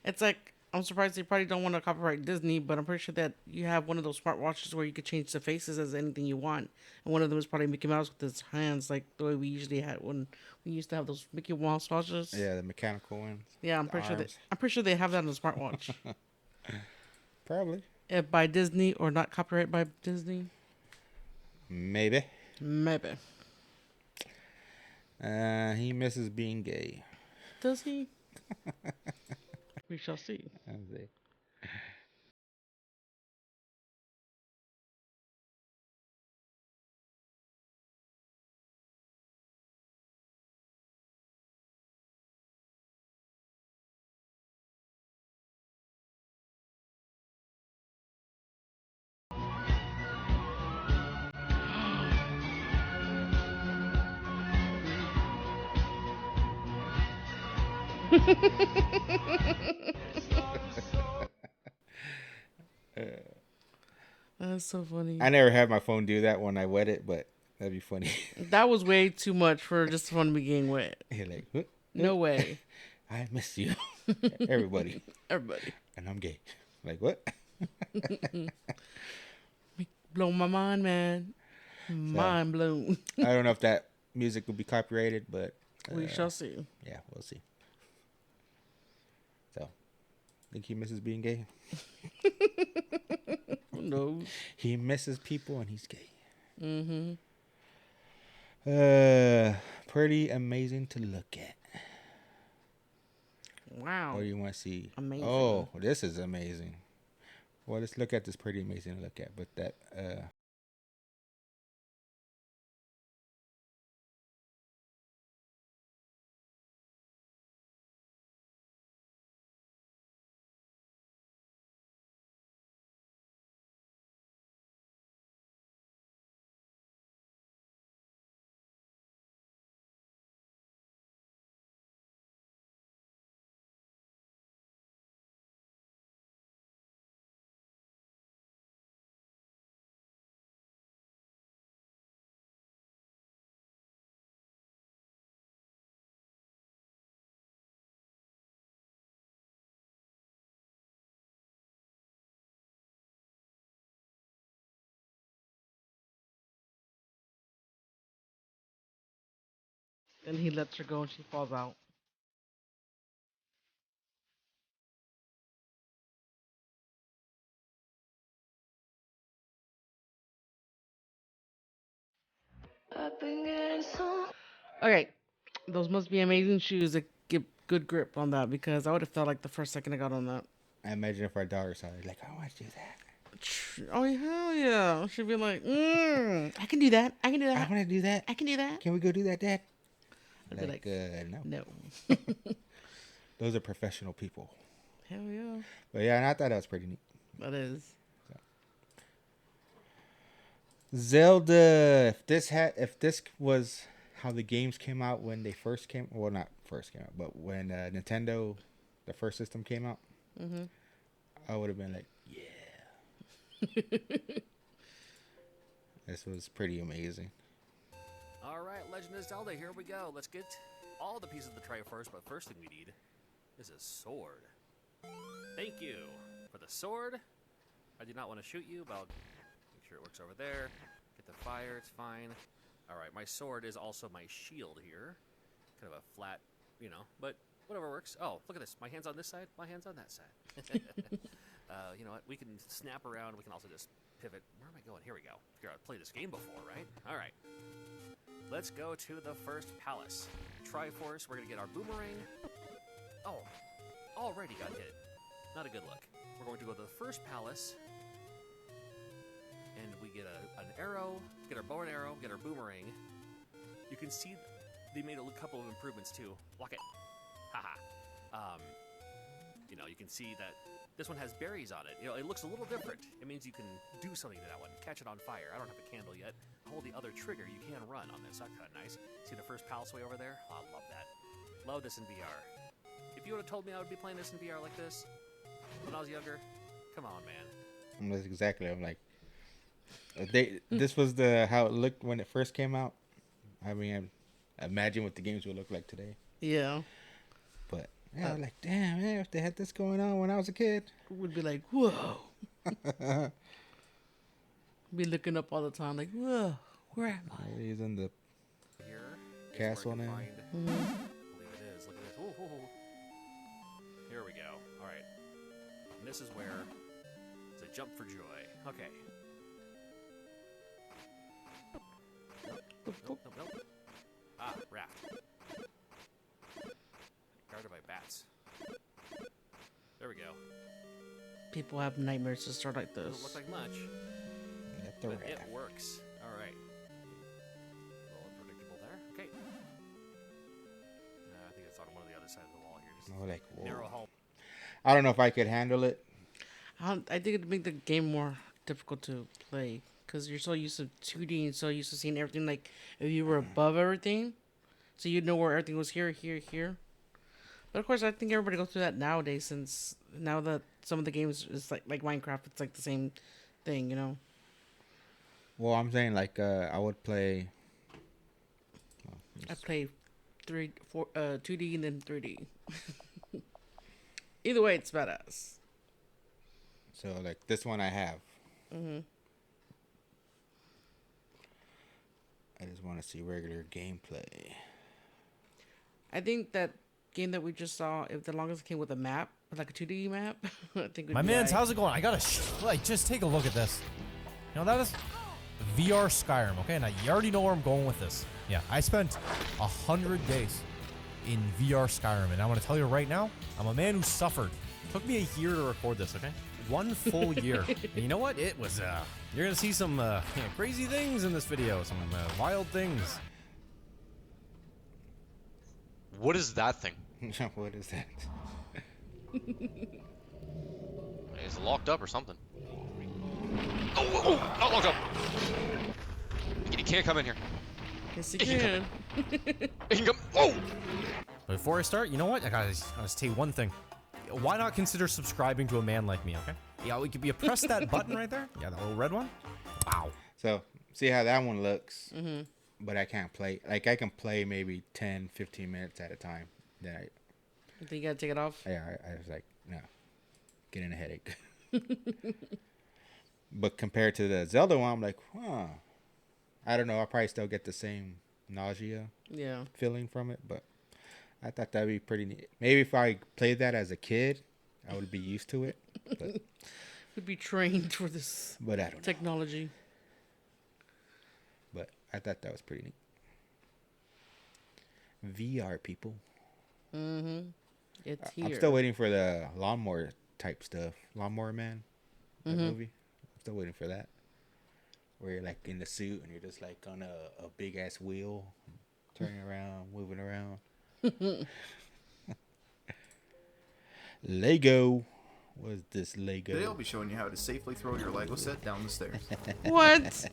Speaker 1: It's like, I'm surprised they probably don't want to copyright Disney, but I'm pretty sure that you have one of those smartwatches where you could change the faces as anything you want. And one of them is probably Mickey Mouse with his hands, like the way we usually had when we used to have those Mickey Mouse watches.
Speaker 2: Yeah, the mechanical ones.
Speaker 1: Yeah, I'm pretty sure they have that on the smartwatch.
Speaker 2: Probably.
Speaker 1: If by Disney or not copyright by Disney.
Speaker 2: Maybe. He misses being gay.
Speaker 1: Does he? We shall see.
Speaker 2: I'll see.
Speaker 1: That's so funny.
Speaker 2: I never had my phone do that when I wet it, but that'd be funny.
Speaker 1: That was way too much for just fun to be getting wet.
Speaker 2: You're like, what?
Speaker 1: No way.
Speaker 2: I miss you. Everybody. And I'm gay. Like, what?
Speaker 1: Blow my mind, man. Mind blown.
Speaker 2: I don't know if that music will be copyrighted, but
Speaker 1: we shall see.
Speaker 2: Yeah, we'll see. So, think he misses being gay?
Speaker 1: Who knows?
Speaker 2: He misses people and he's gay. Pretty amazing to look at.
Speaker 1: Wow.
Speaker 2: What do you want to see?
Speaker 1: Amazing.
Speaker 2: Oh, this is amazing. Well, let's look at this pretty amazing to look at. But that,
Speaker 1: Then he lets her go and she falls out. Okay, those must be amazing shoes that give good grip on that because I would have felt like the first second I got on that.
Speaker 2: I imagine if our daughter saw it, like, I want to do that.
Speaker 1: Oh, hell yeah. She'd be like, I can do that. I can do that.
Speaker 2: I want to do that.
Speaker 1: I can do that.
Speaker 2: Can we go do that, Dad?
Speaker 1: I'd be like,
Speaker 2: no.
Speaker 1: No.
Speaker 2: Those are professional people.
Speaker 1: Hell yeah.
Speaker 2: But yeah, and I thought that was pretty neat.
Speaker 1: That is.
Speaker 2: So. Zelda. If this was how the games came out when they first came, well, not first came out, but when Nintendo, the first system came out, I would have been like, yeah. This was pretty amazing.
Speaker 13: All right, Legend of Zelda, here we go. Let's get all the pieces of the tray first, but first thing we need is a sword. Thank you for the sword. I do not want to shoot you, but I'll make sure it works over there. Get the fire, it's fine. All right, my sword is also my shield here. Kind of a flat, but whatever works. Oh, look at this. My hand's on this side, my hand's on that side. You know what? We can snap around. We can also just pivot. Where am I going? Here we go. Here, I've played this game before, right? All right. Let's go to the first palace. Triforce, we're going to get our boomerang. Oh, already got hit. Not a good look. We're going to go to the first palace. And we get an arrow, get our bow and arrow, get our boomerang. You can see they made a couple of improvements too. Block it. Haha. You know, you can see that this one has berries on it. You know, it looks a little different. It means you can do something to that one. Catch it on fire. I don't have a candle yet. Hold the other trigger. You can run on this. That's kind of nice. See the first palace way over there? Oh, I love that. Love this in VR. If you would have told me I would be playing this in VR like this when I was younger, come on, man.
Speaker 2: That's exactly. I'm like, this was how it looked when it first came out. I mean, imagine what the games would look like today.
Speaker 1: Yeah.
Speaker 2: But yeah, like, damn, man, if they had this going on when I was a kid,
Speaker 1: would be like, whoa. Be looking up all the time, like, whoa, where am I?
Speaker 2: He's in the
Speaker 13: Here
Speaker 2: castle now.
Speaker 13: I believe it is. Look at this. Ooh, ooh, ooh. Here we go. All right. And this is where it's a jump for joy. Okay. Nope. Ah, raft. Guarded by bats. There we go.
Speaker 1: People have nightmares to start like
Speaker 13: Doesn't
Speaker 1: this.
Speaker 13: look like much, but it works. All right. A little unpredictable there. Okay. I think it's on one of the other side of the wall here. Just
Speaker 2: like, whoa.
Speaker 13: narrow hole.
Speaker 2: I don't know if I could handle it.
Speaker 1: I think it'd make the game more difficult to play because you're so used to 2D and so used to seeing everything like if you were above everything, so you'd know where everything was here. But of course, I think everybody goes through that nowadays since now that some of the games is like Minecraft, it's like the same thing, you know.
Speaker 2: Well, I'm saying like I would play.
Speaker 1: I play 2D and then 3D. Either way, it's badass.
Speaker 2: So like this one I have. I just want to see regular gameplay.
Speaker 1: I think that game that we just saw, if the longest came with a map, like a 2D map, I think.
Speaker 14: My man's, how's it going? I gotta just take a look at this. You know, that is VR Skyrim. Okay, now you already know where I'm going with this. Yeah, I spent 100 days in VR Skyrim, and I'm gonna tell you right now, I'm a man who suffered. It took me a year to record this. Okay, 1 full year. And you know what? It was. You're gonna see some crazy things in this video. Some wild things.
Speaker 15: What is that thing?
Speaker 2: What is that?
Speaker 15: It's locked up or something. Oh, not locked up. You can't come in here.
Speaker 1: Yes, you can.
Speaker 15: You can come. Oh!
Speaker 14: Before I start, you know what? I gotta tell you one thing. Why not consider subscribing to a man like me, okay? Yeah, we could press that button right there. Yeah, that little red one. Wow.
Speaker 2: So, see how that one looks. But I can't play. Like, I can play maybe 10, 15 minutes at a time. Then
Speaker 1: You think you gotta take it off?
Speaker 2: I was like, no. Getting a headache. But compared to the Zelda one, I'm like, huh. I don't know. I'll probably still get the same nausea feeling from it. But I thought that'd be pretty neat. Maybe if I played that as a kid, I would be used to it. But
Speaker 1: Would be trained for this
Speaker 2: but I don't
Speaker 1: technology.
Speaker 2: know. But I thought that was pretty neat. VR, people.
Speaker 1: It's here.
Speaker 2: I'm still waiting for the lawnmower type stuff. Lawnmower Man, the movie. I'm still waiting for that. Where you're like in the suit and you're just like on a big ass wheel, turning around, moving around. Lego. What is this Lego?
Speaker 16: Today I'll be showing you how to safely throw your Lego set down the stairs.
Speaker 1: What?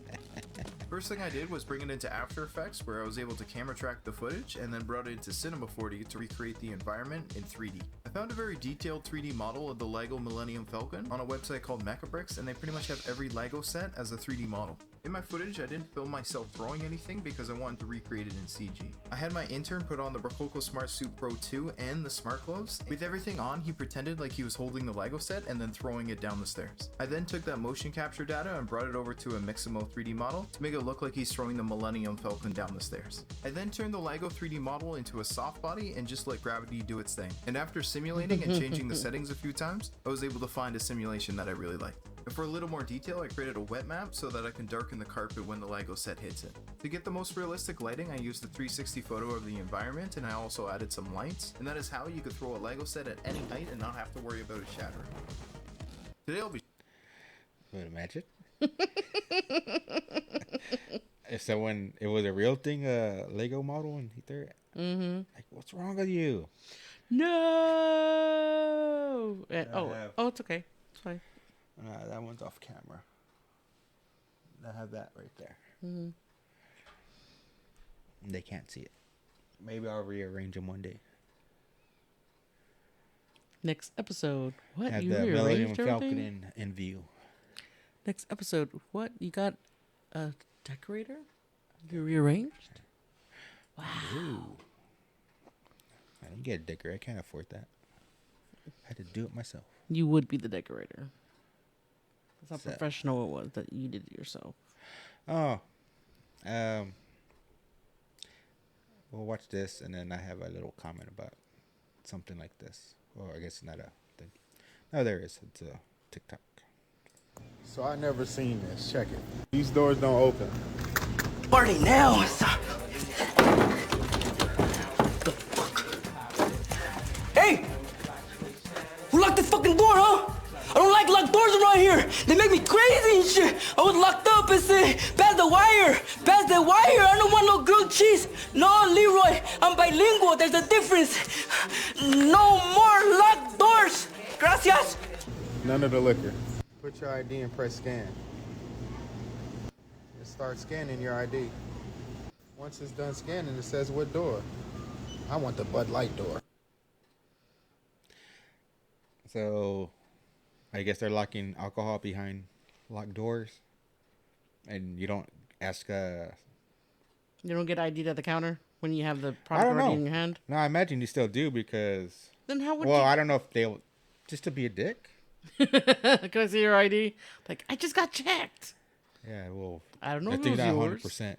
Speaker 16: First thing I did was bring it into After Effects, where I was able to camera track the footage and then brought it into Cinema 4D to recreate the environment in 3D. I found a very detailed 3D model of the Lego Millennium Falcon on a website called Mechabricks, and they pretty much have every Lego set as a 3D model. In my footage, I didn't film myself throwing anything because I wanted to recreate it in CG. I had my intern put on the Rococo Smart Suit Pro 2 and the smart gloves. With everything on, he pretended like he was holding the Lego set and then throwing it down the stairs. I then took that motion capture data and brought it over to a Mixamo 3D model to make it look like he's throwing the Millennium Falcon down the stairs. I then turned the Lego 3D model into a soft body and just let gravity do its thing. And after simulating and changing the settings a few times, I was able to find a simulation that I really liked. And for a little more detail, I created a wet map so that I can darken the carpet when the Lego set hits it. To get the most realistic lighting, I used the 360 photo of the environment, and I also added some lights, and that is how you could throw a Lego set at any height and not have to worry about it shattering. Today I'll be...
Speaker 2: Would imagine. If someone, it was a real thing, a Lego model, and he threw it.
Speaker 1: Mm-hmm.
Speaker 2: Like, what's wrong with you?
Speaker 1: No. And, it's okay. It's fine.
Speaker 2: That one's off camera. I have that right there.
Speaker 1: Mm-hmm.
Speaker 2: They can't see it. Maybe I'll rearrange them one day.
Speaker 1: Next episode. What?
Speaker 2: Have
Speaker 1: You
Speaker 2: the Millennium
Speaker 1: rearranged
Speaker 2: Falcon
Speaker 1: everything?
Speaker 2: in view.
Speaker 1: Next episode. What? You got a decorator? You rearranged? Wow.
Speaker 2: Ooh. I didn't get a decorator. I can't afford that. I had to do it myself.
Speaker 1: You would be the decorator. That's how
Speaker 2: So-
Speaker 1: professional it was that you did it yourself.
Speaker 2: Oh. We'll watch this, and then I have a little comment about something like this. Or I guess not a thing. No, there is. It's a TikTok.
Speaker 17: So I never seen this. Check it. These doors don't open.
Speaker 11: Party now. Hey! Who locked this fucking door, huh? I don't like locked doors around here. They make me crazy and shit. I was locked up and said, pass the wire. Pass the wire. I don't want no grilled cheese. No, Leroy. I'm bilingual. There's a difference. No more locked doors. Gracias.
Speaker 17: None of the liquor. Put your ID and press scan. And start scanning your ID. Once it's done scanning, it says what door. I want the Bud Light door.
Speaker 2: So, I guess they're locking alcohol behind locked doors. And you don't ask...
Speaker 1: You don't get ID'd at the counter when you have the
Speaker 2: I
Speaker 1: product
Speaker 2: don't
Speaker 1: already
Speaker 2: know.
Speaker 1: in your hand?
Speaker 2: No, I imagine you still do because...
Speaker 1: Then how would
Speaker 2: well,
Speaker 1: you...
Speaker 2: I don't know if they'll... Just to be a dick?
Speaker 1: Can I see your ID? Like, I just got checked.
Speaker 2: Yeah, well...
Speaker 1: I don't know
Speaker 2: I
Speaker 1: if it
Speaker 2: think
Speaker 1: was
Speaker 2: not
Speaker 1: yours.
Speaker 2: 100%.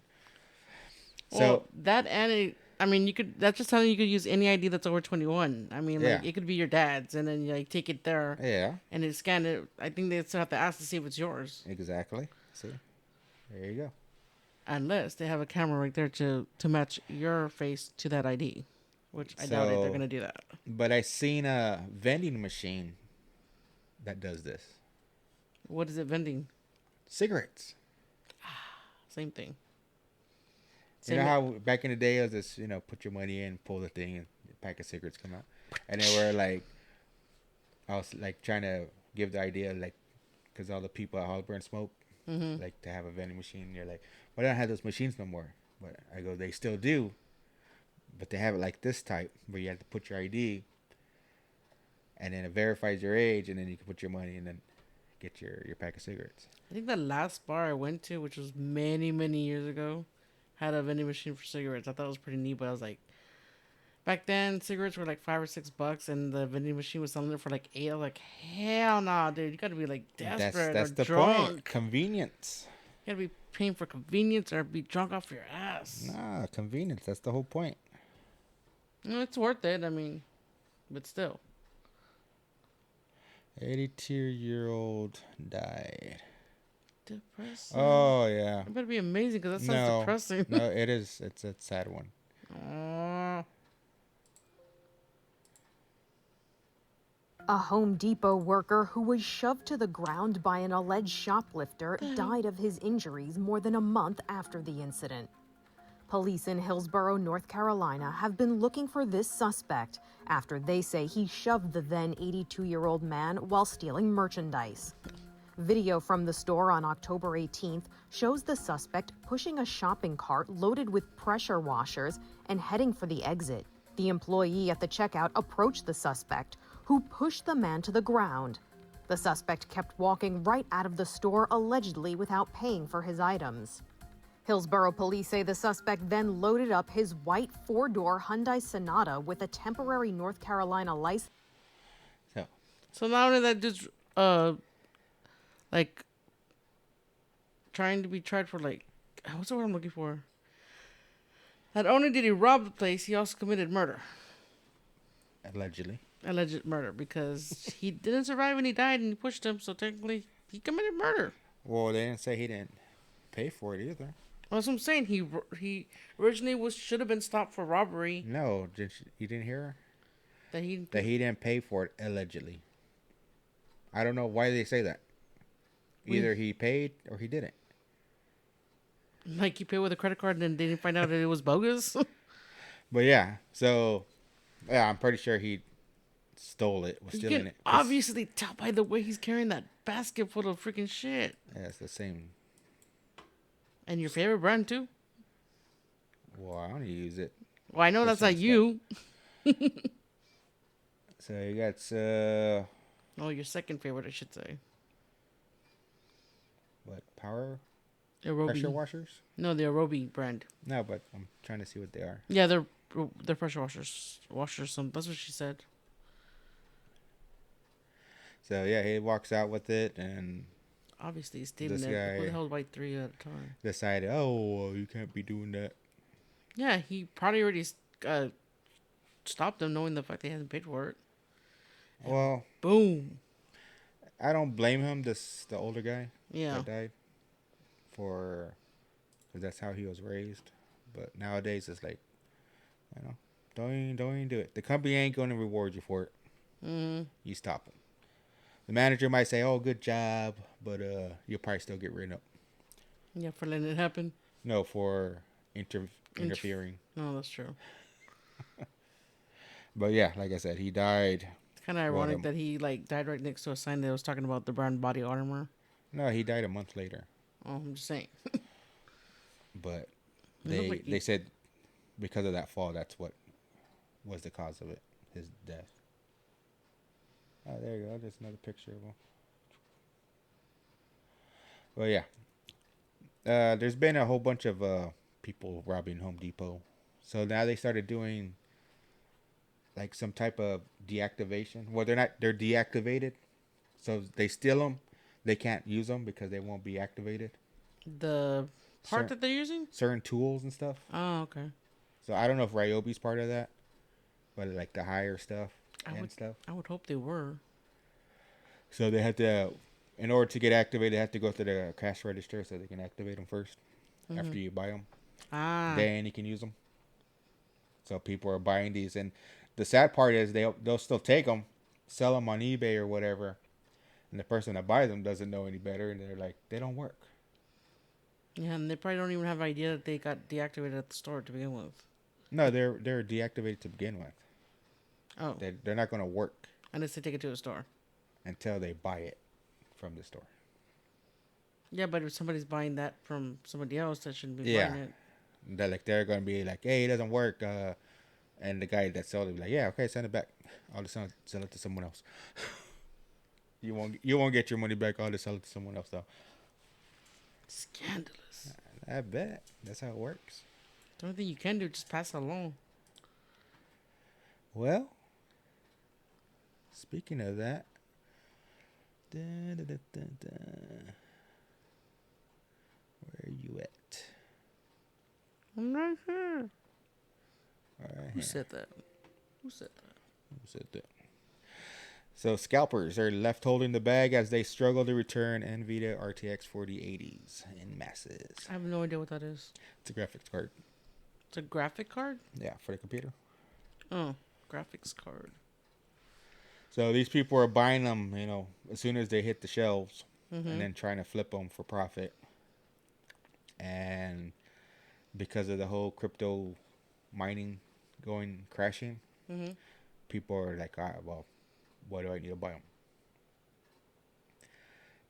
Speaker 1: Well,
Speaker 2: So...
Speaker 1: that and it, I mean, you could. That's just telling you could use any ID that's over 21. I mean, like
Speaker 2: Yeah.
Speaker 1: it could be your dad's, and then you like take it there.
Speaker 2: Yeah.
Speaker 1: And it scan it. I think they still have to ask to see if it's yours.
Speaker 2: Exactly. See, there you go.
Speaker 1: Unless they have a camera right there to match your face to that ID, which I doubt it. They're gonna do that.
Speaker 2: But I seen a vending machine that does this.
Speaker 1: What is it vending?
Speaker 2: Cigarettes.
Speaker 1: Same thing.
Speaker 2: You know how back in the day it was this, put your money in, pull the thing, and a pack of cigarettes come out. And they were like, I was like trying to give the idea, like, because all the people at Hollyburn smoke, like to have a vending machine. And you're like, well, they don't have those machines no more. But I go, they still do. But they have it like this type, where you have to put your ID, and then it verifies your age, and then you can put your money and then get your pack of cigarettes.
Speaker 1: I think the last bar I went to, which was many, many years ago, had a vending machine for cigarettes. I thought it was pretty neat, but I was like, back then cigarettes were like $5 or $6, and the vending machine was selling it for like $8. I was like, hell nah, dude, you gotta be like desperate
Speaker 2: That's
Speaker 1: or
Speaker 2: the
Speaker 1: drunk.
Speaker 2: point. Convenience.
Speaker 1: You gotta be paying for convenience or be drunk off your ass.
Speaker 2: Nah, convenience. That's the whole point.
Speaker 1: No, it's worth it. I mean, but still.
Speaker 2: 82-year-old died.
Speaker 1: Depressing.
Speaker 2: Oh, yeah.
Speaker 1: It better be amazing because that sounds depressing.
Speaker 2: No, it is. It's a sad one.
Speaker 1: Aww.
Speaker 18: A Home Depot worker who was shoved to the ground by an alleged shoplifter died of his injuries more than a month after the incident. Police in Hillsborough, North Carolina have been looking for this suspect after they say he shoved the then 82-year-old man while stealing merchandise. Video from the store on October 18th shows the suspect pushing a shopping cart loaded with pressure washers and heading for the exit. The employee at the checkout approached the suspect, who pushed the man to the ground. The suspect kept walking right out of the store, allegedly without paying for his items. Hillsborough police say the suspect then loaded up his white four-door Hyundai Sonata with a temporary North Carolina license.
Speaker 1: So not only that, just like trying to be tried for like, what's the word I'm looking for? Not only did he rob the place, he also committed murder.
Speaker 2: Allegedly.
Speaker 1: Alleged murder, because he didn't survive and he died and he pushed him, so technically He committed murder.
Speaker 2: Well, they didn't say he didn't pay for it either.
Speaker 1: That's what I'm saying. He originally should have been stopped for robbery.
Speaker 2: No, you didn't hear her?
Speaker 1: That he
Speaker 2: didn't pay for it, allegedly. I don't know why they say that. Either he paid or he didn't.
Speaker 1: Like he paid with a credit card and then they didn't find out that it was bogus.
Speaker 2: But yeah, so yeah, I'm pretty sure he stole it. Was
Speaker 1: You
Speaker 2: stealing
Speaker 1: can
Speaker 2: it.
Speaker 1: obviously tell by the way he's carrying that basket full of freaking shit.
Speaker 2: Yeah, it's the same.
Speaker 1: And your favorite brand too.
Speaker 2: Well, I don't use it.
Speaker 1: Well, I know that's not you.
Speaker 2: So you got
Speaker 1: oh, your second favorite, I should say.
Speaker 2: What, power
Speaker 1: Aerobi.
Speaker 2: pressure washers?
Speaker 1: No, the Aerobi brand.
Speaker 2: No, but I'm trying to see what they are.
Speaker 1: Yeah, they're pressure washers. That's what she said.
Speaker 2: So yeah, he walks out with it, and
Speaker 1: obviously he's stealing
Speaker 2: this
Speaker 1: it.
Speaker 2: guy
Speaker 1: Who the hell would buy 3 at a time?
Speaker 2: decided, oh, you can't be doing that.
Speaker 1: Yeah, he probably already stopped him, knowing the fact they hadn't paid for it. And
Speaker 2: well,
Speaker 1: boom.
Speaker 2: I don't blame him. The older guy,
Speaker 1: yeah,
Speaker 2: that died, because that's how he was raised. But nowadays, it's like, don't even do it. The company ain't going to reward you for it.
Speaker 1: Mm-hmm.
Speaker 2: You stop him. The manager might say, "Oh, good job," but you'll probably still get written up.
Speaker 1: Yeah, for letting it happen.
Speaker 2: No, for interfering.
Speaker 1: No, that's true.
Speaker 2: But yeah, like I said, he died.
Speaker 1: It's kind of ironic that he died right next to a sign that was talking about the brown body armor.
Speaker 2: No, he died a month later.
Speaker 1: Oh, I'm just saying.
Speaker 2: But they said because of that fall, that's what was the cause of it, his death. Oh, there you go. Just another picture of him. Well, yeah. There's been a whole bunch of people robbing Home Depot. So now they started doing like some type of deactivation. Well, they're deactivated. So they steal them. They can't use them because they won't be activated.
Speaker 1: The part that they're using?
Speaker 2: Certain tools and stuff.
Speaker 1: Oh, okay.
Speaker 2: So I don't know if Ryobi's part of that. But like the higher stuff stuff.
Speaker 1: I would hope they were.
Speaker 2: So they had to, in order to get activated, they have to go to the cash register so they can activate them first.
Speaker 1: Mm-hmm.
Speaker 2: After you buy them.
Speaker 1: Ah.
Speaker 2: Then you can use them. So people are buying these. And the sad part is they'll still take them, sell them on eBay or whatever. And the person that buys them doesn't know any better. And they're like, they don't work.
Speaker 1: Yeah, and they probably don't even have idea that they got deactivated at the store to begin with.
Speaker 2: No, they're deactivated to begin with.
Speaker 1: Oh.
Speaker 2: They're not going to work.
Speaker 1: Unless they take it to a store.
Speaker 2: Until they buy it from the store.
Speaker 1: Yeah, but if somebody's buying that from somebody else, that shouldn't be buying it.
Speaker 2: They're going to be like, hey, it doesn't work. And the guy that sells it be like, yeah, okay, send it back. I'll just sell it to someone else. You won't get your money back. I'll just sell it to someone else, though.
Speaker 1: Scandalous.
Speaker 2: I bet. That's how it works.
Speaker 1: The only thing you can do is just pass it along.
Speaker 2: Well, speaking of that, where are you at?
Speaker 1: I'm right here.
Speaker 2: Right
Speaker 1: Who said that? Who said that?
Speaker 2: So scalpers are left holding the bag as they struggle to return NVIDIA RTX 4080s in masses.
Speaker 1: I have no idea what that is.
Speaker 2: It's a graphics card.
Speaker 1: It's a graphic card?
Speaker 2: Yeah, for the computer.
Speaker 1: Oh, graphics card.
Speaker 2: So these people are buying them, as soon as they hit the shelves,
Speaker 1: Mm-hmm.
Speaker 2: and then trying to flip them for profit. And because of the whole crypto mining crashing,
Speaker 1: Mm-hmm.
Speaker 2: people are like, all right, well, why do I need to buy them?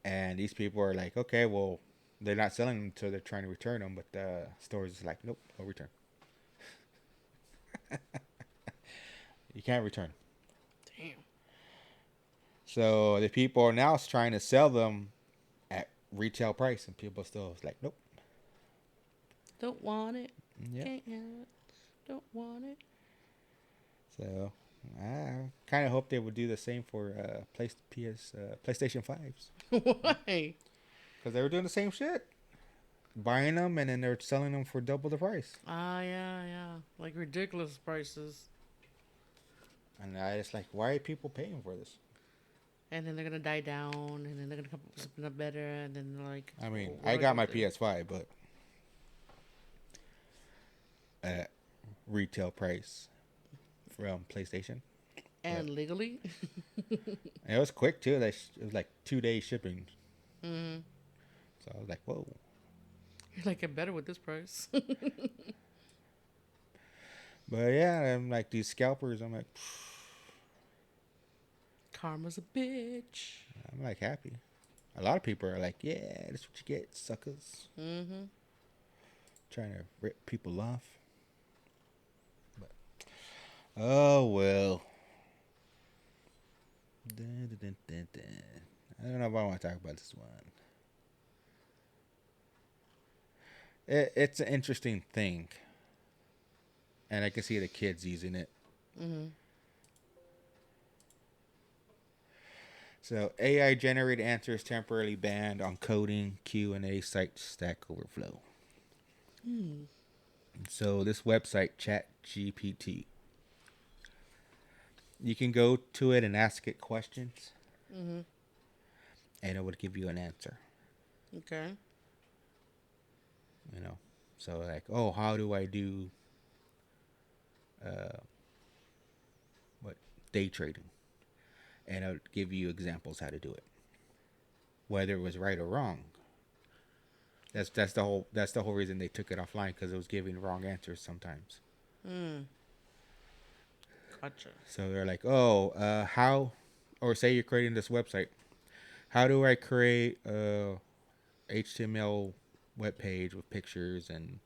Speaker 2: And these people are like, okay, well, they're not selling them until they're trying to return them, but the stores is like, nope, no return. You can't return.
Speaker 1: Damn.
Speaker 2: So the people are now trying to sell them at retail price, and people still like, nope.
Speaker 1: Don't want it.
Speaker 2: Yeah.
Speaker 1: Can't have it. Don't want it.
Speaker 2: So I kind of hope they would do the same for PlayStation 5s.
Speaker 1: Why?
Speaker 2: Because they were doing the same shit. Buying them, and then they're selling them for double the price.
Speaker 1: Ah, yeah. Like ridiculous prices.
Speaker 2: And I just like, why are people paying for this?
Speaker 1: and then they're gonna die down, and then they're gonna come up with something better, and then they're like.
Speaker 2: I mean,
Speaker 1: what
Speaker 2: I
Speaker 1: do
Speaker 2: got
Speaker 1: go
Speaker 2: my
Speaker 1: to?
Speaker 2: PS5, but at retail price from PlayStation.
Speaker 1: And
Speaker 2: But
Speaker 1: legally.
Speaker 2: it was quick too. It was like 2 days shipping.
Speaker 1: Mm-hmm.
Speaker 2: So I was like, whoa.
Speaker 1: You're like, it better with this price.
Speaker 2: But yeah, I'm like these scalpers. I'm like,
Speaker 1: Karma's a bitch.
Speaker 2: I'm like happy. A lot of people are like, yeah, that's what you get, suckers.
Speaker 1: Mm-hmm.
Speaker 2: Trying to rip people off. But oh well. Dun, dun, dun, dun, dun. I don't know if I want to talk about this one. It's an interesting thing, and I can see the kids using it.
Speaker 1: Mm-hmm.
Speaker 2: So AI generated answers temporarily banned on coding Q&A site Stack Overflow.
Speaker 1: Hmm.
Speaker 2: So this website ChatGPT, you can go to it and ask it questions,
Speaker 1: Mm-hmm.
Speaker 2: and it would give you an answer.
Speaker 1: Okay.
Speaker 2: You know, so like, oh, how do I do what day trading? And it would give you examples how to do it, whether it was right or wrong. That's the whole reason they took it offline, because it was giving wrong answers sometimes.
Speaker 1: Mm. Gotcha.
Speaker 2: So they're like, oh, how, or say you're creating this website, how do I create a HTML web page with pictures and,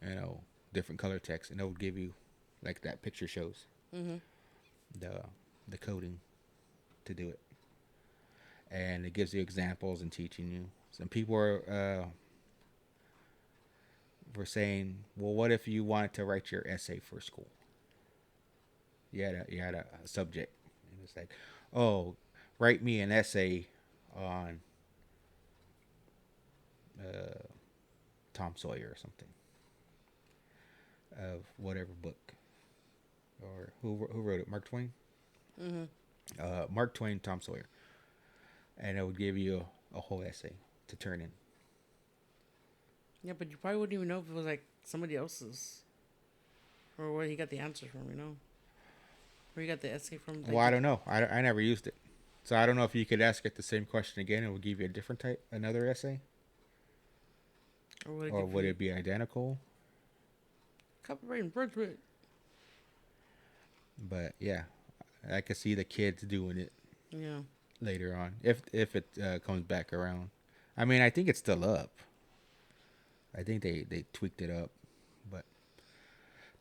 Speaker 2: you know, different color text, and it will give you, like that picture shows,
Speaker 1: Mm-hmm.
Speaker 2: the coding to do it, and it gives you examples and teaching you. Some people were saying, well, what if you wanted to write your essay for school? You had a subject, and it's like, oh, write me an essay on Tom Sawyer or something, of whatever book, or who wrote it? Mark Twain.
Speaker 1: Mm-hmm.
Speaker 2: Mark Twain, Tom Sawyer, and it would give you a whole essay to turn in.
Speaker 1: Yeah, but you probably wouldn't even know if it was like somebody else's, or where he got the answer from. You know, where you got the essay from.
Speaker 2: Well, I don't know. I never used it, so I don't know if you could ask it the same question again. It would give you a different type, another essay, or would it be identical?
Speaker 1: Copyright infringement.
Speaker 2: But yeah, I could see the kids doing it.
Speaker 1: Yeah.
Speaker 2: Later on, if it comes back around. I mean, I think it's still up. I think they tweaked it up, but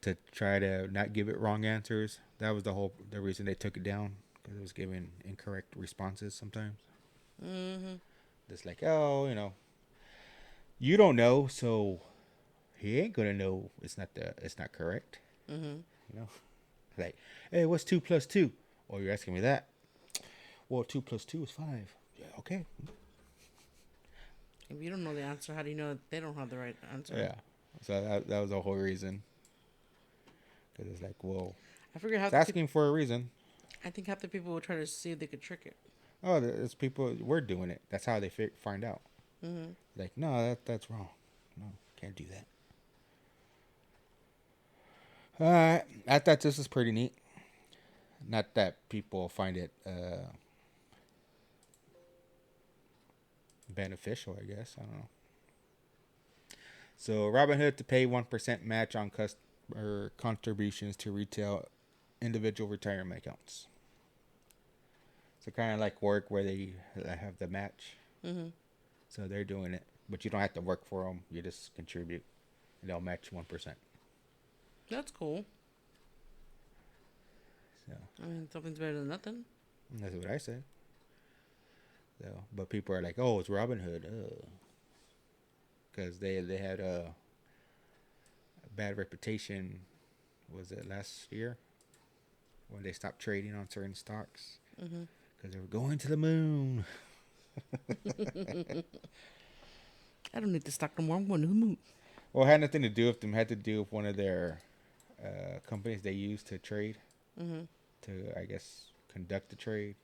Speaker 2: to try to not give it wrong answers, that was the reason they took it down, because it was giving incorrect responses sometimes.
Speaker 1: Mm-hmm.
Speaker 2: It's like, oh, you know, you don't know, so he ain't gonna know it's not correct.
Speaker 1: Mm-hmm.
Speaker 2: You know, like, hey, what's 2 + 2? Oh, you're asking me that? Well, 2 + 2 is 5. Yeah, okay.
Speaker 1: If you don't know the answer, how do you know that they don't have the right answer?
Speaker 2: Yeah. So that was the whole reason. Because it's like, well,
Speaker 1: I figure
Speaker 2: it's asking for a reason.
Speaker 1: I think half the people will try to see if they could trick it.
Speaker 2: Oh, there's people, we're doing it. That's how they find out.
Speaker 1: Mm-hmm.
Speaker 2: Like, no, that's wrong. No, can't do that. All right. I thought this was pretty neat. Not that people find it beneficial, I guess. I don't know. So Robinhood to pay 1% match on customer contributions to retail individual retirement accounts. So kind of like work where they have the match.
Speaker 1: Mm-hmm.
Speaker 2: So they're doing it, but you don't have to work for them. You just contribute, and they'll match 1%.
Speaker 1: That's cool.
Speaker 2: So
Speaker 1: I mean, something's better than nothing.
Speaker 2: that's what I said. So, but people are like, "Oh, it's Robinhood," because they had a bad reputation. Was it last year when they stopped trading on certain stocks because they were going to the moon?
Speaker 1: I don't need to stock no more. I'm going to the moon.
Speaker 2: Well, it had nothing to do with them. It had to do with one of their companies they use to trade,
Speaker 1: Mm-hmm.
Speaker 2: to, I guess, conduct the trade.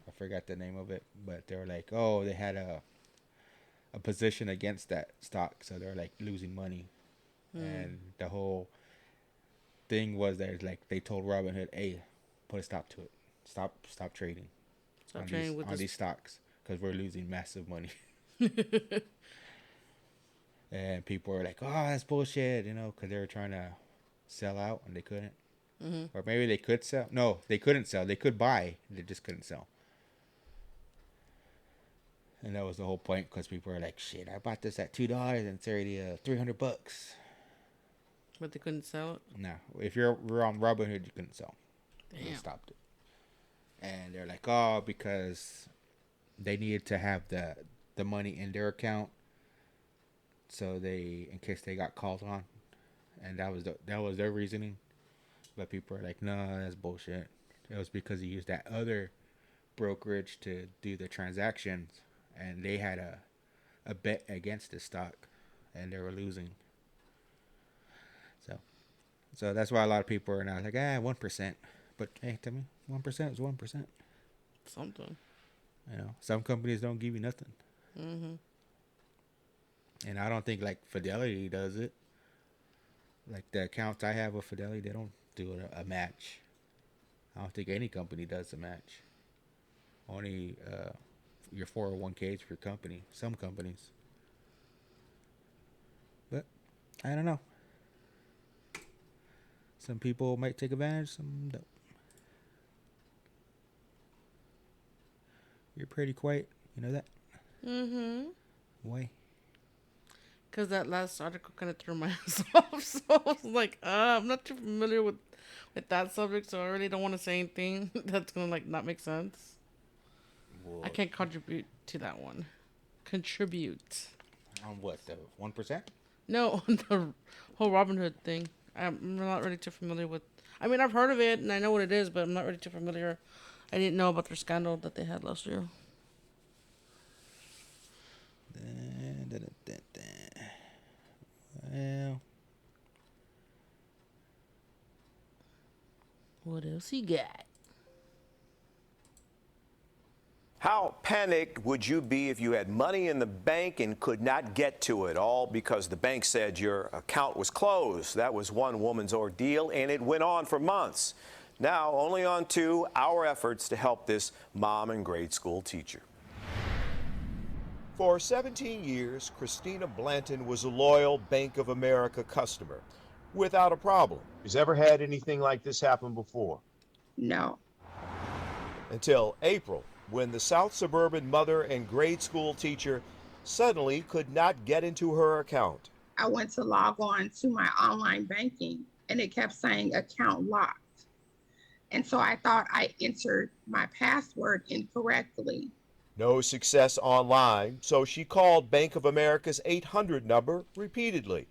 Speaker 2: I forgot the name of it, but they were like, oh, they had a position against that stock, so they're like losing money. And the whole thing was that like they told Robinhood, hey, put a stop to it. Stop trading on these stocks because we're losing massive money. And people were like, oh, that's bullshit, because they were trying to sell out and they couldn't. Or maybe they could sell. No, they couldn't sell. They could buy. They just couldn't sell. And that was the whole point, because people were like, shit, I bought this at $2 and it's already $300.
Speaker 1: But they couldn't sell it?
Speaker 2: No. If you're on Robinhood, you couldn't sell.
Speaker 1: Damn.
Speaker 2: They stopped it. And they're like, oh, because they needed to have the money in their account, so they, in case they got called on, and that was their reasoning. But people are like, no, that's bullshit. It was because he used that other brokerage to do the transactions, and they had a bet against the stock, and they were losing. So that's why a lot of people are now like, 1%. But hey, tell me, 1% is 1%.
Speaker 1: Something.
Speaker 2: Some companies don't give you nothing. And I don't think like Fidelity does it. Like the accounts I have with Fidelity, they don't do a match. I don't think any company does a match. Only your 401ks for your company. Some companies. But I don't know. Some people might take advantage, some don't. You're pretty quiet. You know that? Why?
Speaker 1: Because that last article kind of threw my ass off. So I was like, I'm not too familiar with that subject, so I really don't want to say anything that's going to like not make sense. Whoa. I can't contribute to that one. Contribute.
Speaker 2: On what, the 1%?
Speaker 1: No, the whole Robinhood thing. I'm not really too familiar with. I mean, I've heard of it and I know what it is, but I'm not really too familiar. I didn't know about their scandal that they had last year.
Speaker 2: Well,
Speaker 1: what else he got?
Speaker 19: How panicked would you be if you had money in the bank and could not get to it, all because the bank said your account was closed? That was one woman's ordeal, and it went on for months. Now, only on to our efforts to help this mom and grade school teacher.
Speaker 20: For 17 years, Christina Blanton was a loyal Bank of America customer without a problem.
Speaker 21: Has ever had anything like this happen before?
Speaker 22: No.
Speaker 20: Until April, when the South Suburban mother and grade school teacher suddenly could not get into her account.
Speaker 22: I went to log on to my online banking and it kept saying account locked. And so I thought I entered my password incorrectly.
Speaker 20: No success online, so she called Bank of America's 800 number repeatedly,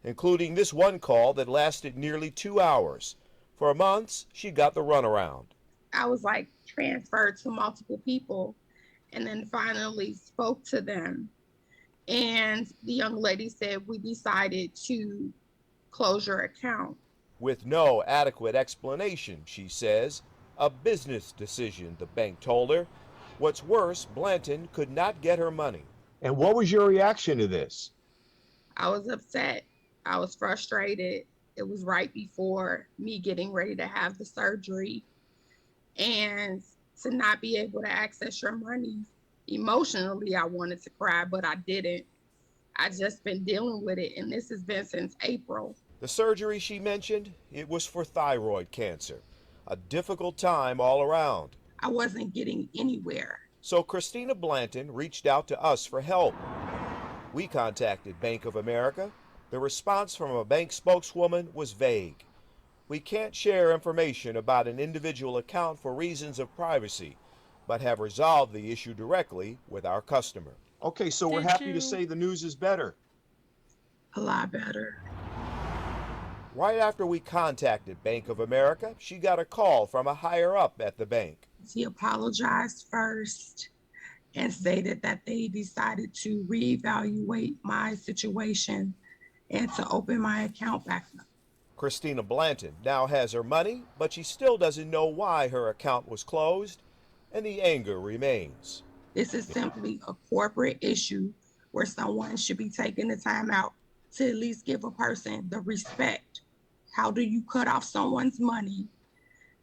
Speaker 20: including this one call that lasted nearly 2 hours. For months, she got the runaround.
Speaker 22: I was like transferred to multiple people and then finally spoke to them. And the young lady said, we decided to close your account.
Speaker 20: With no adequate explanation, she says. A business decision, the bank told her. What's worse, Blanton could not get her money.
Speaker 21: And what was your reaction to this?
Speaker 22: I was upset. I was frustrated. It was right before me getting ready to have the surgery. And to not be able to access your money, emotionally, I wanted to cry, but I didn't. I just been dealing with it, and this has been since April.
Speaker 20: The surgery she mentioned, it was for thyroid cancer. A difficult time all around.
Speaker 22: I wasn't getting anywhere.
Speaker 20: So Christina Blanton reached out to us for help. We contacted Bank of America. The response from a bank spokeswoman was vague. We can't share information about an individual account for reasons of privacy, but have resolved the issue directly with our customer.
Speaker 21: Okay, so we're happy to say the news is better.
Speaker 22: A lot better.
Speaker 20: Right after we contacted Bank of America, she got a call from a higher up at the bank.
Speaker 22: She apologized first and stated that they decided to reevaluate my situation and to open my account back up.
Speaker 20: Christina Blanton now has her money, but she still doesn't know why her account was closed. and the anger remains.
Speaker 22: This is simply a corporate issue where someone should be taking the time out to at least give a person the respect. How do you cut off someone's money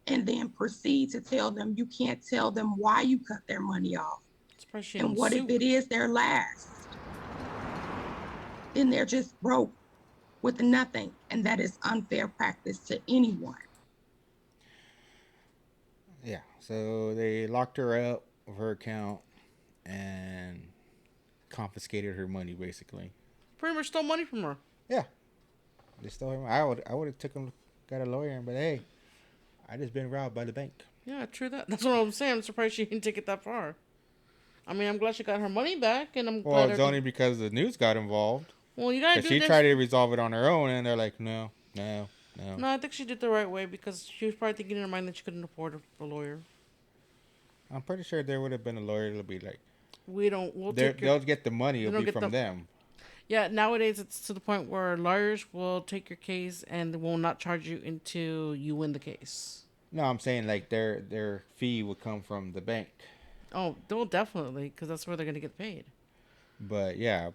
Speaker 22: and then proceed to tell them you can't tell them why you cut their money off? And what if it is their last? Then they're just broke with nothing, and that is unfair practice to anyone.
Speaker 2: Yeah, so they locked her up of her account and confiscated her money, basically.
Speaker 1: Pretty much stole money from her.
Speaker 2: Yeah, they stole her money. I would have took him, got a lawyer, but hey, I just been robbed by the bank.
Speaker 1: Yeah, true that. That's what I'm saying. I'm surprised she didn't take it that far. I mean, I'm glad she got her money back, and I'm glad.
Speaker 2: Well, it's only because the news got involved.
Speaker 1: Well, you gotta do
Speaker 2: she
Speaker 1: this.
Speaker 2: tried to resolve it on her own, and they're like, no.
Speaker 1: No, I think she did the right way because she was probably thinking in her mind that she couldn't afford a lawyer.
Speaker 2: I'm pretty sure there would have been a lawyer that'll be like,
Speaker 1: they'll
Speaker 2: get the money. It'll be from them.
Speaker 1: Yeah, nowadays it's to the point where lawyers will take your case and they will not charge you until you win the case.
Speaker 2: No, I'm saying like their fee would come from the bank.
Speaker 1: Oh, they'll definitely, because that's where they're gonna get paid.
Speaker 2: But yeah,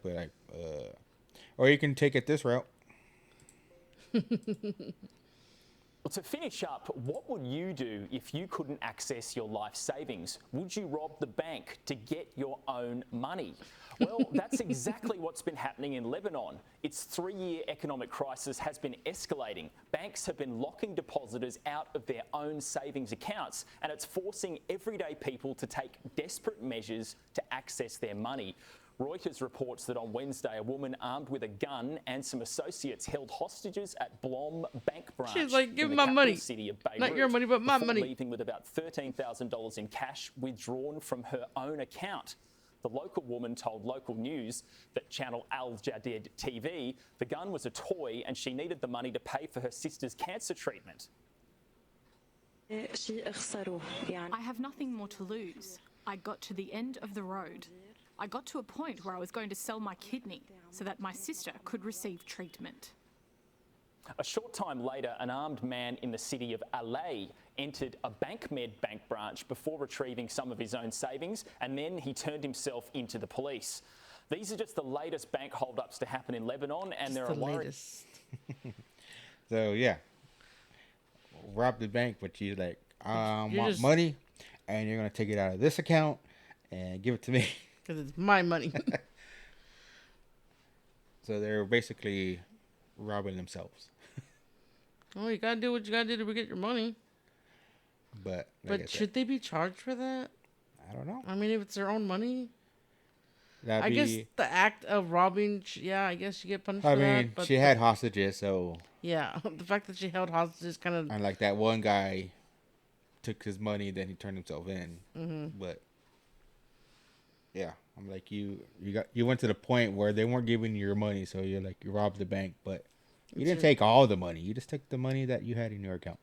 Speaker 2: or you can take it this route.
Speaker 3: Well, to finish up, what would you do if you couldn't access your life savings? Would you rob the bank to get your own money? Well, that's exactly what's been happening in Lebanon. Its 3-year economic crisis has been escalating. Banks have been locking depositors out of their own savings accounts, and it's forcing everyday people to take desperate measures to access their money. Reuters reports that on Wednesday, a woman armed with a gun and some associates held hostages at Blom Bank branch.
Speaker 1: She's like, give
Speaker 3: in
Speaker 1: me
Speaker 3: the
Speaker 1: my money.
Speaker 3: City of Beirut,
Speaker 1: not your money, but my money.
Speaker 3: Leaving with about $13,000 in cash withdrawn from her own account. The local woman told local news that channel Al Jadid TV the gun was a toy and she needed the money to pay for her sister's cancer treatment.
Speaker 4: I have nothing more to lose. I got to the end of the road. I got to a point where I was going to sell my kidney so that my sister could receive treatment.
Speaker 3: A short time later, an armed man in the city of LA entered a BankMed bank branch before retrieving some of his own savings, and then he turned himself into the police. These are just the latest bank holdups to happen in Lebanon, and there are worries.
Speaker 2: So yeah, rob the bank, but you like want money, and you're gonna take it out of this account and give it to me.
Speaker 1: Because it's my money.
Speaker 2: So they're basically robbing themselves.
Speaker 1: Oh, you gotta do what you gotta do to get your money.
Speaker 2: But
Speaker 1: should they be charged for that?
Speaker 2: I don't know.
Speaker 1: I mean, if it's their own money,
Speaker 2: I
Speaker 1: guess the act of robbing, I guess you get punished for that.
Speaker 2: I mean, she had hostages, so
Speaker 1: yeah, the fact that she held hostages kind of.
Speaker 2: And like that one guy took his money, then he turned himself in.
Speaker 1: Mm-hmm.
Speaker 2: But yeah, I'm like you went to the point where they weren't giving you your money, so you're like you robbed the bank, but you didn't take all the money. You just took the money that you had in your account.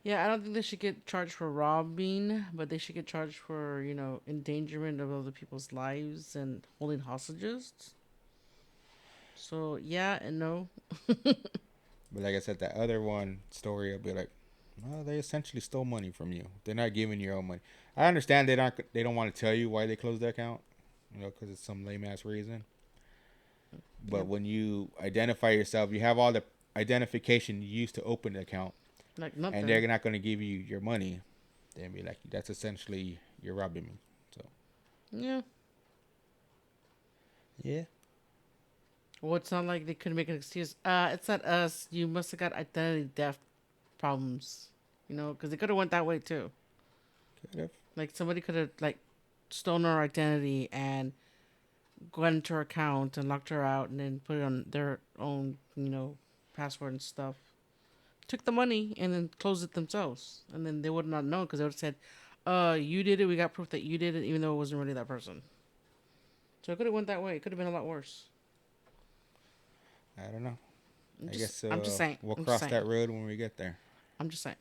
Speaker 1: Yeah, I don't think they should get charged for robbing, but they should get charged for, endangerment of other people's lives and holding hostages. So, yeah and no.
Speaker 2: But like I said, that other one story, I'll be like, well, they essentially stole money from you. They're not giving you your own money. I understand they don't want to tell you why they closed the account, because it's some lame-ass reason. But when you identify yourself, you have all the identification you used to open the account.
Speaker 1: Like nothing.
Speaker 2: And they're not going to give you your money. They'll be like, that's essentially, you're robbing me. So.
Speaker 1: Yeah.
Speaker 2: Yeah.
Speaker 1: Well, it's not like they couldn't make an excuse. It's not us. You must have got identity theft problems. Because they could have went that way too.
Speaker 2: Could have.
Speaker 1: Like somebody could have stolen her identity and gone into her account and locked her out and then put it on their own, password and stuff. Took the money and then closed it themselves. And then they would not know because they would have said, you did it. We got proof that you did it, even though it wasn't really that person. So it could have went that way. It could have been a lot worse.
Speaker 2: I don't know.
Speaker 1: I'm just saying.
Speaker 2: We'll cross that road when we get there.
Speaker 1: I'm just saying.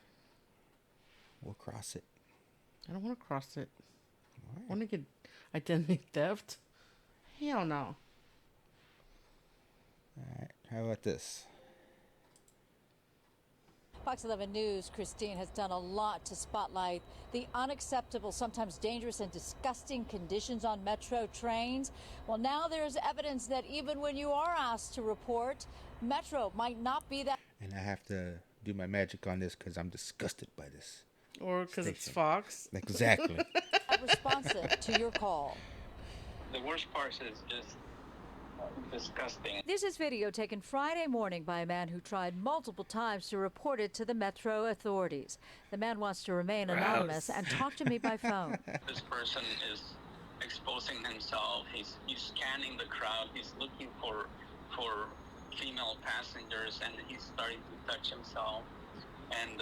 Speaker 2: We'll cross it.
Speaker 1: I don't want to cross it. I want to get identity theft. Hell no.
Speaker 2: All right. How about this?
Speaker 5: Fox 11 News, Christine, has done a lot to spotlight the unacceptable, sometimes dangerous and disgusting conditions on Metro trains. Well, now there's evidence that even when you are asked to report, Metro might not be that.
Speaker 2: And I have to do my magic on this because I'm disgusted by this.
Speaker 1: Or because it's
Speaker 2: station.
Speaker 1: Fox.
Speaker 2: Exactly.
Speaker 5: Responsive to your call.
Speaker 7: The worst part is just disgusting.
Speaker 5: This is video taken Friday morning by a man who tried multiple times to report it to the Metro authorities. The man wants to remain anonymous and talk to me by phone.
Speaker 7: This person is exposing himself. He's scanning the crowd. He's looking for female passengers, and he's starting to touch himself. And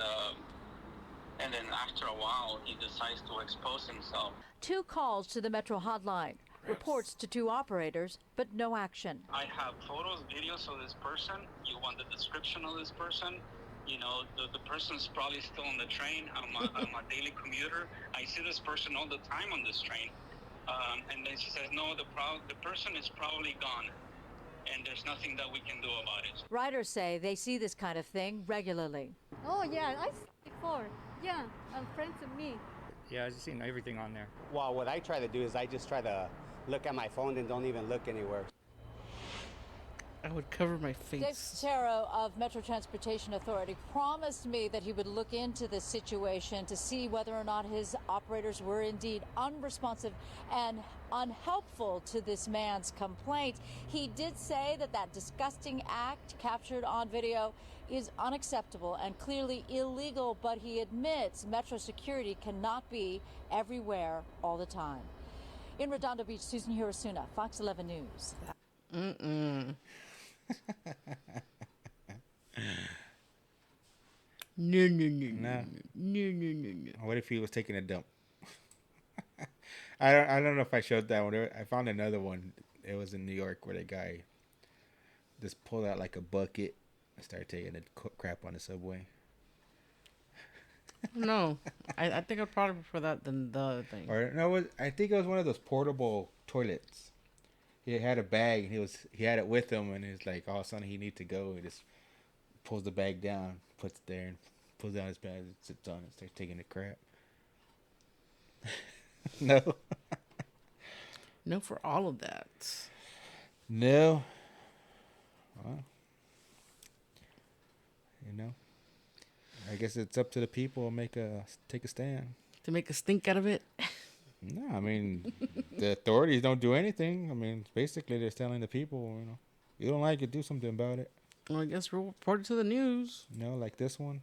Speaker 7: then after a while, he decides to expose himself.
Speaker 5: 2 calls to the Metro hotline. Reports to 2 operators, but no action.
Speaker 7: I have photos, videos of this person. You want the description of this person? You know, the person's probably still on the train. I'm a daily commuter. I see this person all the time on this train. And then she says, no, the person is probably gone. And there's nothing that we can do about it.
Speaker 5: Riders say they see this kind of thing regularly.
Speaker 23: Oh, yeah, I saw it before. Yeah, friends of me.
Speaker 24: Yeah, I've seen everything on there.
Speaker 25: Well, what I try to do is I just try to look at my phone and don't even look anywhere.
Speaker 1: I would cover my face.
Speaker 5: Dave Sotero of Metro Transportation Authority promised me that he would look into this situation to see whether or not his operators were indeed unresponsive and unhelpful to this man's complaint. He did say that that disgusting act captured on video is unacceptable and clearly illegal, but he admits Metro security cannot be everywhere all the time. In Redondo Beach, Susan Hirosuna, Fox 11 News.
Speaker 2: No. What if he was taking a dump? I don't know if I showed that one. I found another one. It was in New York where the guy just pulled out like a bucket and started taking a crap on the subway.
Speaker 1: No, I think I'd probably prefer that than the other thing.
Speaker 2: Or no, I think it was one of those portable toilets. He had a bag and he had it with him, and he's like, all of a sudden he needs to go. He just pulls the bag down, puts it there, and pulls down his bag, and sits on it, starts taking a crap. No.
Speaker 1: No for all of that.
Speaker 2: No. Well, you know, I guess it's up to the people to take a stand.
Speaker 1: To make a stink out of it?
Speaker 2: No, I mean, the authorities don't do anything. I mean, basically they're telling the people, you know, you don't like it, do something about it.
Speaker 1: Well, I guess we'll report it to the news.
Speaker 2: You know, like this one.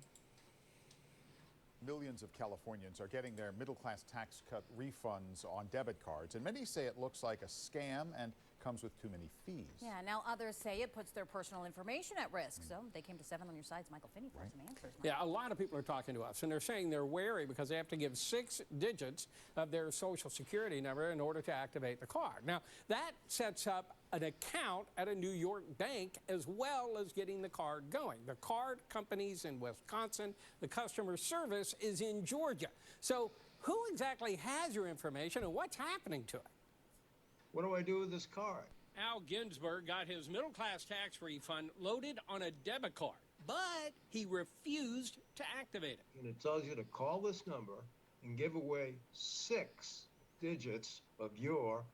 Speaker 26: Millions of Californians are getting their middle-class tax cut refunds on debit cards, and many say it looks like a scam and comes with too many fees.
Speaker 27: Yeah, now others say it puts their personal information at risk. So they came to 7 on Your Side's Michael Finney for some answers.
Speaker 28: Yeah, a lot of people are talking to us, and they're saying they're wary because they have to give 6 digits of their social security number in order to activate the card. Now, that sets up an account at a New York bank as well as getting the card going. The card company's in Wisconsin. The customer service is in Georgia. So who exactly has your information and what's happening to it?
Speaker 29: What do I do with this card?
Speaker 28: Al Ginsberg got his middle-class tax refund loaded on a debit card, but he refused to activate it.
Speaker 29: And it tells you to call this number and give away 6 digits of your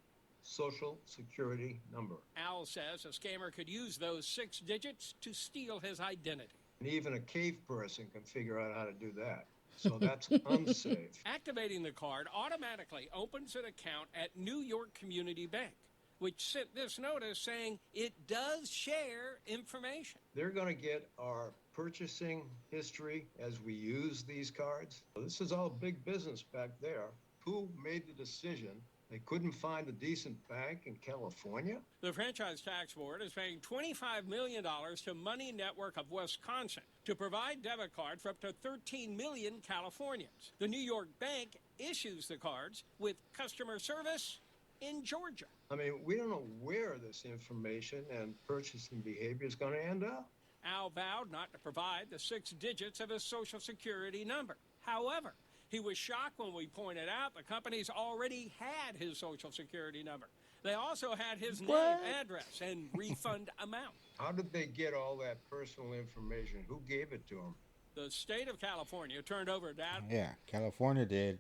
Speaker 29: social security number.
Speaker 28: Al says a scammer could use those 6 digits to steal his identity.
Speaker 29: And even a cave person can figure out how to do that. So that's unsafe.
Speaker 28: Activating the card automatically opens an account at New York Community Bank, which sent this notice saying it does share information.
Speaker 29: They're going to get our purchasing history as we use these cards. This is all big business back there. Who made the decision they couldn't find a decent bank in California?
Speaker 28: The Franchise Tax Board is paying $25 million to Money Network of Wisconsin to provide debit cards for up to 13 million Californians. The New York bank issues the cards with customer service in Georgia.
Speaker 29: I mean, we don't know where this information and purchasing behavior is going to end up.
Speaker 28: Al vowed not to provide the 6 digits of his Social Security number. However, he was shocked when we pointed out the companies already had his Social Security number. They also had his name, address, and refund amount.
Speaker 29: How did they get all that personal information? Who gave it to them?
Speaker 28: The state of California turned over data.
Speaker 2: Yeah, California did.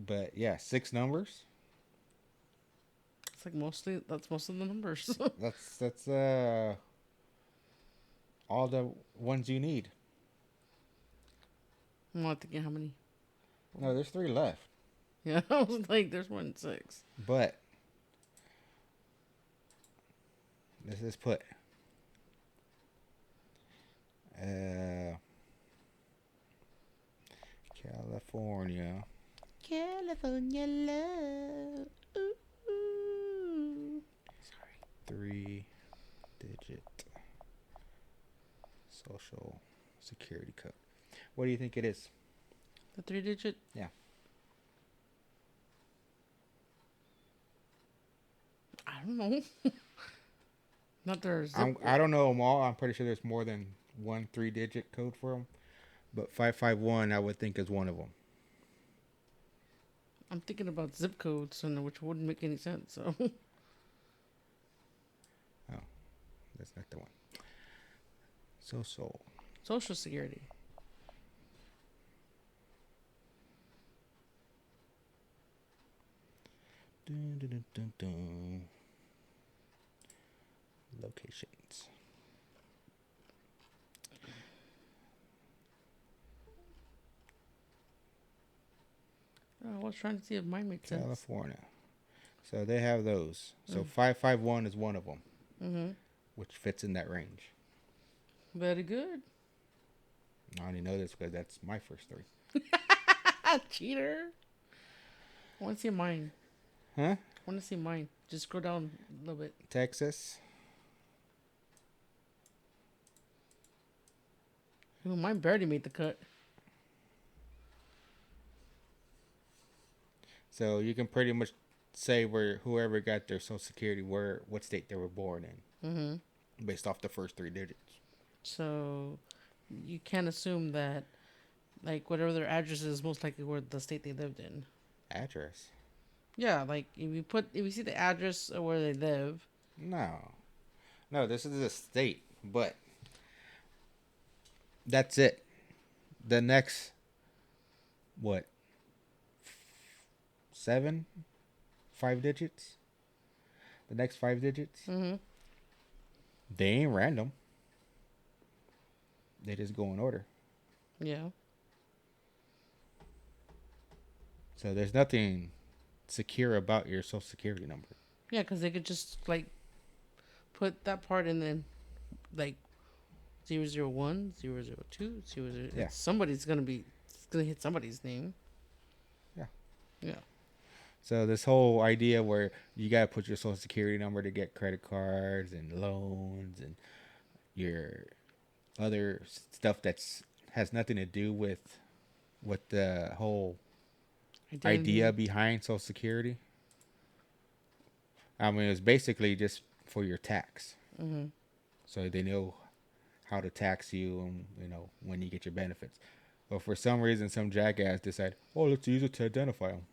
Speaker 2: But yeah, 6 numbers.
Speaker 1: It's like that's most of the numbers.
Speaker 2: That's all the ones you need.
Speaker 1: I'm not thinking how many.
Speaker 2: No, there's 3 left.
Speaker 1: Yeah, I was like, there's more than 6.
Speaker 2: But let's just put California.
Speaker 1: California love. Ooh, ooh. Sorry.
Speaker 2: 3-digit social security code. What do you think it is?
Speaker 1: The 3-digit?
Speaker 2: Yeah.
Speaker 1: I don't know. Not their zip.
Speaker 2: I don't know them all. I'm pretty sure there's more than one 3-digit code for them. But 551, I would think, is one of them.
Speaker 1: I'm thinking about zip codes, which wouldn't make any sense. So.
Speaker 2: Oh, that's not the one.
Speaker 1: Social Security.
Speaker 2: Dun, dun, dun, dun, dun. Locations.
Speaker 1: I was trying to see if mine made sense.
Speaker 2: California. So they have those. So 551 is one of them, which fits in that range.
Speaker 1: Very good.
Speaker 2: I only know this because that's my first 3.
Speaker 1: Cheater. I want to see mine.
Speaker 2: Huh?
Speaker 1: I want to see mine. Just scroll down a little bit.
Speaker 2: Texas.
Speaker 1: Ooh, mine barely made the cut.
Speaker 2: So you can pretty much say where whoever got their Social Security, what state they were born in, based off the first 3 digits.
Speaker 1: So you can't assume that, like, whatever their address is, most likely where the state they lived in.
Speaker 2: Address?
Speaker 1: Yeah, like if you see the address of where they live.
Speaker 2: No, this is a state, but that's it. The next, 5 digits? The next 5 digits? They ain't random. They just go in order.
Speaker 1: Yeah.
Speaker 2: So there's nothing secure about your Social Security number.
Speaker 1: Yeah, because they could just, like, put that part in then, like, 001, 002, 00.
Speaker 2: Yeah.
Speaker 1: Somebody's going to hit somebody's name.
Speaker 2: Yeah.
Speaker 1: Yeah.
Speaker 2: So this whole idea where you got to put your Social Security number to get credit cards and loans and your other stuff has nothing to do with the whole idea behind Social Security. I mean, it's basically just for your tax. So they know how to tax you and, when you get your benefits. But for some reason, some jackass decide, let's use it to identify them.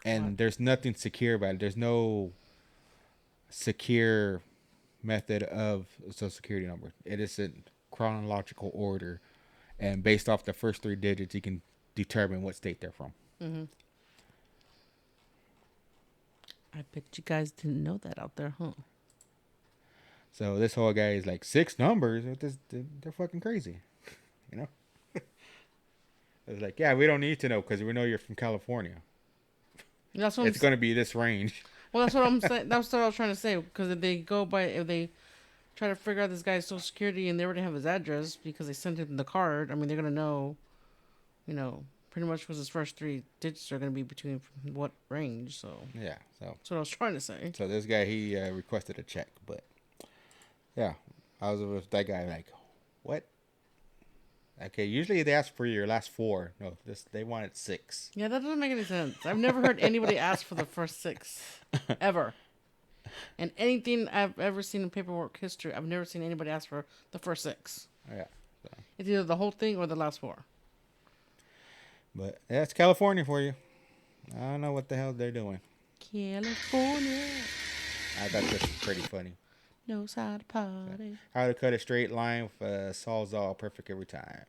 Speaker 2: And there's nothing secure about it. There's no secure method of a Social Security number. It is in chronological order. And based off the first 3 digits, you can determine what state they're from.
Speaker 1: I bet you guys didn't know that out there, huh?
Speaker 2: So this whole guy is like 6 numbers. They're fucking crazy. It's like, yeah, we don't need to know because we know you're from California.
Speaker 1: That's what
Speaker 2: it's going to be this range.
Speaker 1: Well, that's what I'm saying. That's what I was trying to say. Because if they try to figure out this guy's Social Security and they already have his address because they sent him the card, I mean, they're going to know, pretty much what his first 3 digits are going to be between what range. So
Speaker 2: yeah, so
Speaker 1: that's what I was trying to say.
Speaker 2: So this guy, he requested a check, but yeah, I was with that guy like, what? Okay, usually they ask for your last 4. No, they wanted 6.
Speaker 1: Yeah, that doesn't make any sense. I've never heard anybody ask for the first 6 ever. And anything I've ever seen in paperwork history, I've never seen anybody ask for the first 6.
Speaker 2: Yeah. So.
Speaker 1: It's either the whole thing or the last 4.
Speaker 2: But that's California for you. I don't know what the hell they're doing.
Speaker 1: California.
Speaker 2: I thought this was pretty funny.
Speaker 1: knows how to party.
Speaker 2: How to cut a straight line with a sawzall perfect every time,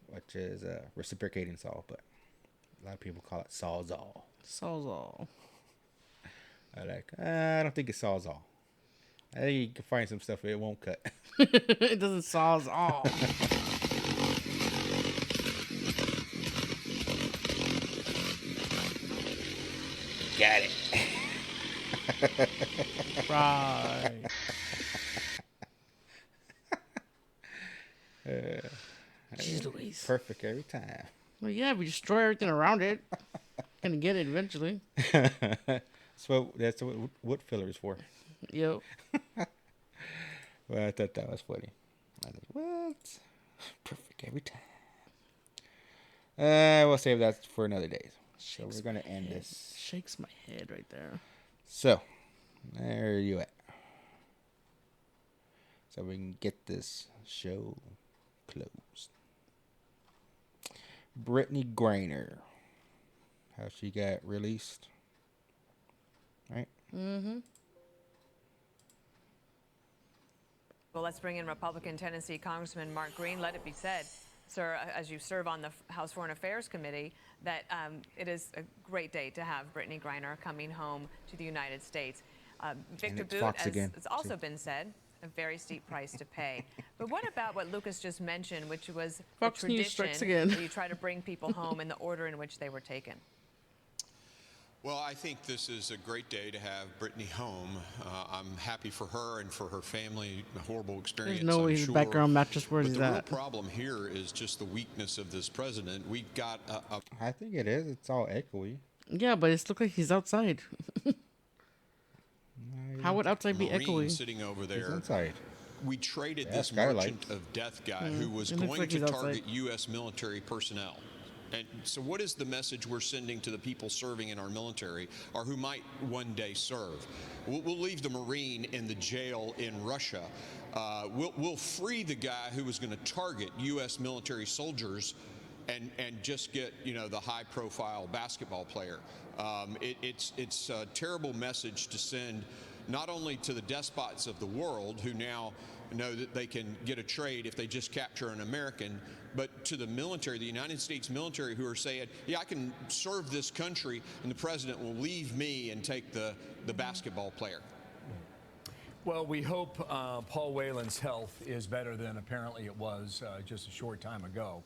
Speaker 2: which is a reciprocating saw, but a lot of people call it sawzall.
Speaker 1: Sawzall.
Speaker 2: I don't think it's sawzall. I think you can find some stuff it won't cut.
Speaker 1: It doesn't sawzall.
Speaker 2: Got it.
Speaker 1: Right. Jeez Louise.
Speaker 2: Perfect every time.
Speaker 1: Well, yeah, we destroy everything around it. Gonna get it eventually.
Speaker 2: That's what wood filler is for.
Speaker 1: Yep.
Speaker 2: Well, I thought that was funny. I was like, what? Perfect every time. We'll save that for another day. So we're gonna end this.
Speaker 1: Shakes my head right there.
Speaker 2: So, there you at. So we can get this show closed. Brittany Griner. How she got released. Right?
Speaker 6: Mm-hmm. Well, let's bring in Republican Tennessee Congressman Mark Green. Let it be said, sir, as you serve on the House Foreign Affairs Committee, that it is a great day to have Brittany Griner coming home to the United States. Victor Boot, as it's also been said, a very steep price to pay. But what about what Lucas just mentioned, which was
Speaker 1: Fox
Speaker 6: a
Speaker 1: News
Speaker 6: tradition
Speaker 1: strikes again.
Speaker 6: where you try to bring people home in the order in which they were taken?
Speaker 8: Well, I think this is a great day to have Brittany home. I'm happy for her and for her family. A horrible experience.
Speaker 1: There's no way his background matches where
Speaker 8: but
Speaker 1: he's
Speaker 8: the real
Speaker 1: at.
Speaker 8: problem here is just the weakness of this president. We've got
Speaker 2: I think it is. It's all echoey.
Speaker 1: Yeah, but it's look like he's outside. How would outside be
Speaker 8: Marine
Speaker 1: echoey?
Speaker 8: sitting over
Speaker 2: He's
Speaker 8: there.
Speaker 2: inside.
Speaker 8: We traded
Speaker 2: Yeah,
Speaker 8: this
Speaker 2: skylight.
Speaker 8: merchant of death guy who was
Speaker 1: It looks
Speaker 8: going
Speaker 1: like
Speaker 8: to
Speaker 1: he's
Speaker 8: target
Speaker 1: outside.
Speaker 8: U.S. military personnel. And so what is the message we're sending to the people serving in our military or who might one day serve? We'll leave the Marine in the jail in Russia. We'll free the guy who was going to target U.S. military soldiers and just get, the high-profile basketball player. It's a terrible message to send not only to the despots of the world who now know that they can get a trade if they just capture an American, but to the military, the United States military, who are saying, yeah, I can serve this country, and the president will leave me and take the basketball player.
Speaker 9: Well, we hope Paul Whelan's health is better than apparently it was just a short time ago.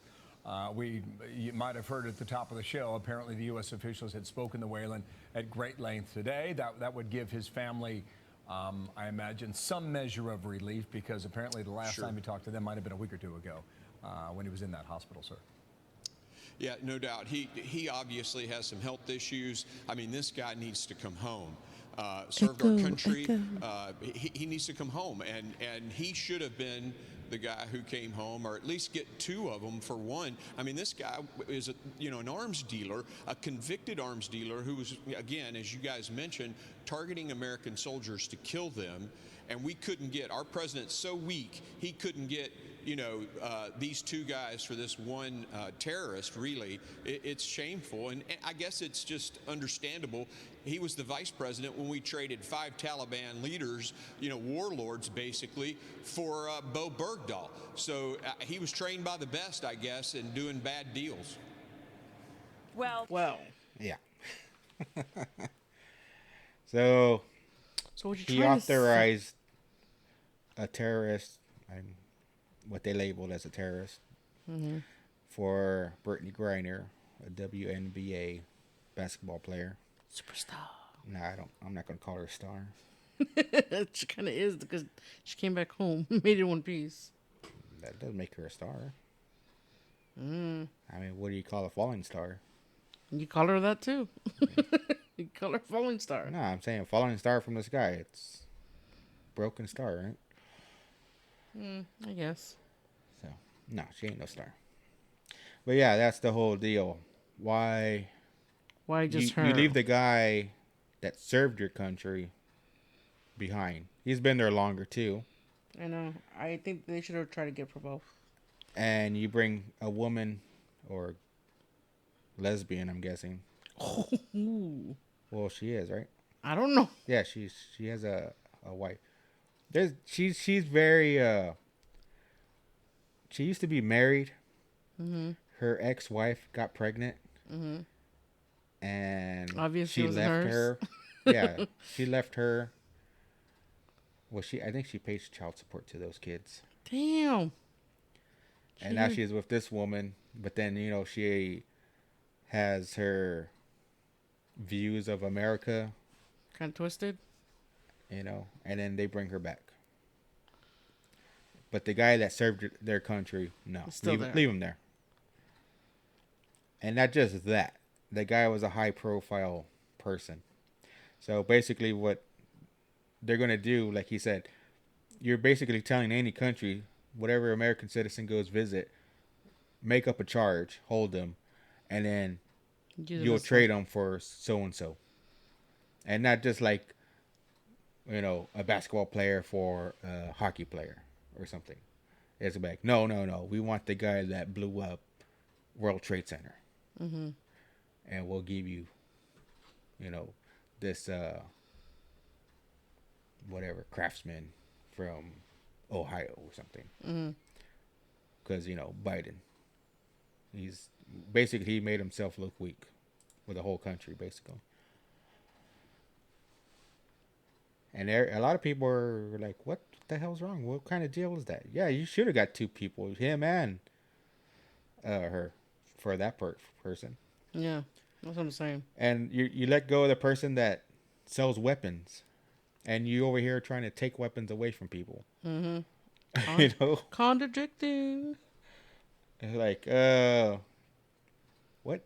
Speaker 9: You might have heard at the top of the show, apparently the U.S. officials had spoken to Whelan at great length today. That would give his family, I imagine, some measure of relief, because apparently the last time he talked to them might have been a week or two ago when he was in that hospital, sir.
Speaker 8: Yeah, no doubt. He obviously has some health issues. I mean, this guy needs to come home. Served our country. He needs to come home, and he should have been the guy who came home, or at least get two of them for one. I mean, this guy is an arms dealer, a convicted arms dealer who was, again, as you guys mentioned, targeting American soldiers to kill them. And we couldn't get, our president's so weak, he couldn't get, these two guys for this one terrorist. Really, it's shameful, and I guess it's just understandable. He was the vice president when we traded 5 Taliban leaders, warlords basically, for Bo Bergdahl. So he was trained by the best, I guess, in doing bad deals.
Speaker 6: Well.
Speaker 2: Yeah. So
Speaker 1: what you
Speaker 2: he
Speaker 1: trying to say?
Speaker 2: authorized a terrorist, what they labeled as a terrorist, for Brittany Griner, a WNBA basketball player.
Speaker 1: Superstar.
Speaker 2: No, I'm not going to call her a star.
Speaker 1: She kind of is, because she came back home, made it in one piece.
Speaker 2: That doesn't make her a star.
Speaker 1: Mm.
Speaker 2: I mean, what do you call a falling star?
Speaker 1: You call her that too. You call her falling star.
Speaker 2: No, I'm saying falling star from the sky. It's broken star, right?
Speaker 1: I guess.
Speaker 2: So, no, she ain't no star. But yeah, that's the whole deal. Why
Speaker 1: just her?
Speaker 2: You leave the guy that served your country behind. He's been there longer too.
Speaker 1: I know. I think they should have tried to get for both.
Speaker 2: And you bring a woman, or lesbian, I'm guessing.
Speaker 1: Ooh.
Speaker 2: Well, she is, right?
Speaker 1: I don't know.
Speaker 2: Yeah, she has a wife. she's very she used to be married.
Speaker 1: Mm-hmm.
Speaker 2: Her ex-wife got pregnant.
Speaker 1: Mm-hmm.
Speaker 2: And
Speaker 1: obviously
Speaker 2: she left her. Yeah, she left her. Well, I think she pays child support to those kids.
Speaker 1: Damn.
Speaker 2: And now she's with this woman, but then she has her views of America
Speaker 1: kind of twisted.
Speaker 2: And then they bring her back. But the guy that served their country, no, leave him there. And not just that, the guy was a high-profile person. So basically, what they're gonna do, like he said, you're basically telling any country, whatever American citizen goes visit, make up a charge, hold them, and then you'll trade them for so and so, and not just like a basketball player for a hockey player or something. It's like no, we want the guy that blew up World Trade Center,
Speaker 1: mm-hmm.
Speaker 2: and we'll give you, this whatever craftsman from Ohio or something, because Biden, he made himself look weak with the whole country basically. And a lot of people are like, what the hell's wrong? What kind of deal is that? Yeah, you should have got two people, him and her, for that person.
Speaker 1: Yeah, that's what I'm saying.
Speaker 2: And you let go of the person that sells weapons, and you over here trying to take weapons away from people.
Speaker 1: Mm-hmm. Contradicting.
Speaker 2: It's like, what?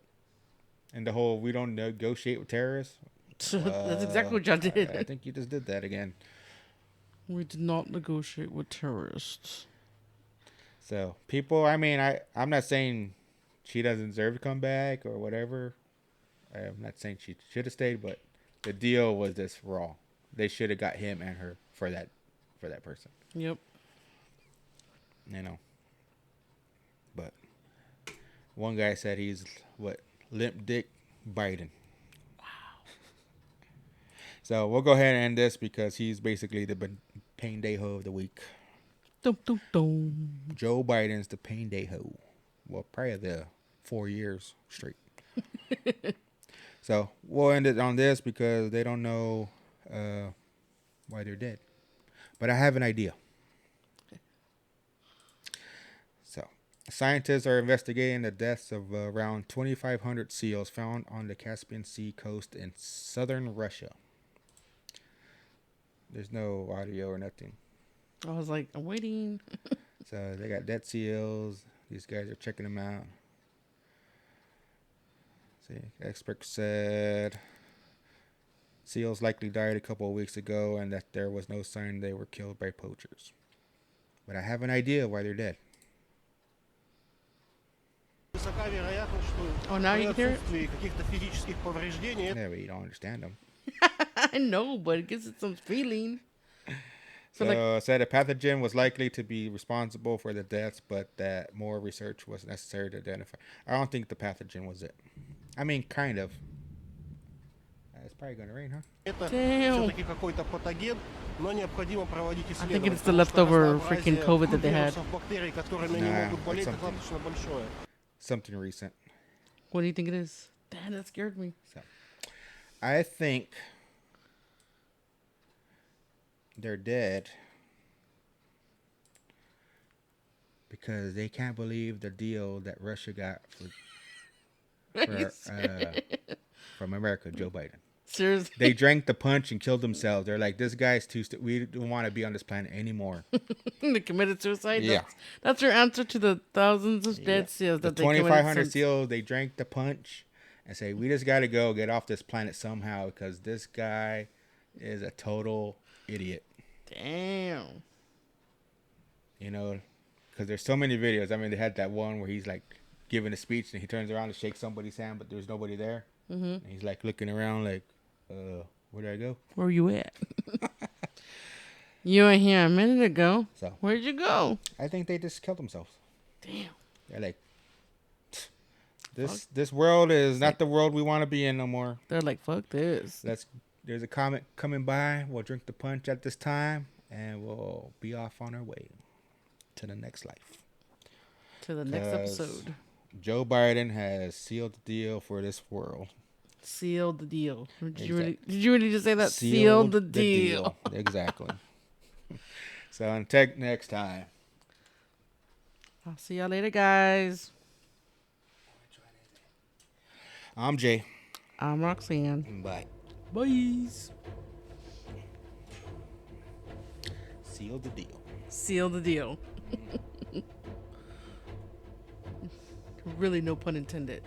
Speaker 2: And the whole, we don't negotiate with terrorists.
Speaker 1: That's exactly what y'all did.
Speaker 2: I think you just did that again.
Speaker 1: We did not negotiate with terrorists.
Speaker 2: So people, I'm not saying she doesn't deserve to come back or whatever. I'm not saying she should have stayed, but the deal was this raw. They should have got him and her for that person.
Speaker 1: Yep.
Speaker 2: But one guy said he's limp dick Biden. So we'll go ahead and end this because he's basically the Paindayhole of the week.
Speaker 1: Dum, dum, dum.
Speaker 2: Joe Biden's the Paindayhole. Well, probably the 4 years straight. So we'll end it on this because they don't know why they're dead. But I have an idea. So scientists are investigating the deaths of around 2,500 seals found on the Caspian Sea coast in southern Russia. There's no audio or nothing.
Speaker 1: I was like, I'm waiting.
Speaker 2: So they got dead seals. These guys are checking them out. See, experts said seals likely died a couple of weeks ago and that there was no sign they were killed by poachers. But I have an idea why they're dead.
Speaker 1: Oh, now you can hear it?
Speaker 2: Yeah, but you don't understand them.
Speaker 1: I know, but it gives it some feeling.
Speaker 2: So said a pathogen was likely to be responsible for the deaths, but that more research was necessary to identify. I don't think the pathogen was it. I mean, kind of. It's probably going to rain, huh?
Speaker 1: Damn. I think it's the leftover freaking COVID that they had.
Speaker 2: Nah, something recent.
Speaker 1: What do you think it is? Damn, that scared me.
Speaker 2: So, I think they're dead because they can't believe the deal that Russia got from America, Joe Biden.
Speaker 1: Seriously?
Speaker 2: They drank the punch and killed themselves. They're like, this guy's too we don't want to be on this planet anymore.
Speaker 1: They committed suicide?
Speaker 2: Yeah.
Speaker 1: That's your answer to the thousands of dead seals that
Speaker 2: the
Speaker 1: they
Speaker 2: 2,500 seals, they drank the punch and say, we just got to get off this planet somehow because this guy is a total idiot.
Speaker 1: Damn.
Speaker 2: Because there's so many videos. I mean, they had that one where he's like giving a speech and he turns around to shake somebody's hand, but there's nobody there.
Speaker 1: Mm-hmm.
Speaker 2: And he's like looking around like, where did I go?
Speaker 1: Where you at? You were here a minute ago.
Speaker 2: So
Speaker 1: where'd you go?
Speaker 2: I think they just killed themselves.
Speaker 1: Damn.
Speaker 2: They're like, this world is not the world we want to be in no more.
Speaker 1: They're like, fuck this.
Speaker 2: There's a comet coming by. We'll drink the punch at this time, and we'll be off on our way to the next life.
Speaker 1: To the next
Speaker 2: 'Cause
Speaker 1: episode.
Speaker 2: Joe Biden has sealed the deal for this world.
Speaker 1: Sealed the deal. Did
Speaker 2: Exact-
Speaker 1: you really just say that? Sealed the deal.
Speaker 2: Exactly. So until next time.
Speaker 1: I'll see y'all later, guys.
Speaker 2: I'm Jay.
Speaker 1: I'm Roxanne.
Speaker 2: Bye.
Speaker 1: Bye.
Speaker 2: Seal the deal.
Speaker 1: Seal the deal. Really, no pun intended.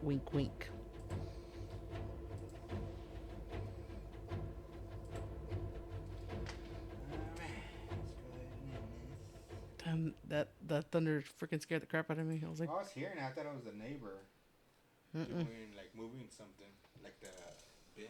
Speaker 1: Wink, wink. Damn, that thunder freaking scared the crap out of me. I was like,
Speaker 2: I was hearing it. I thought it was the neighbor
Speaker 1: Mm-mm.
Speaker 2: moving something like the bin.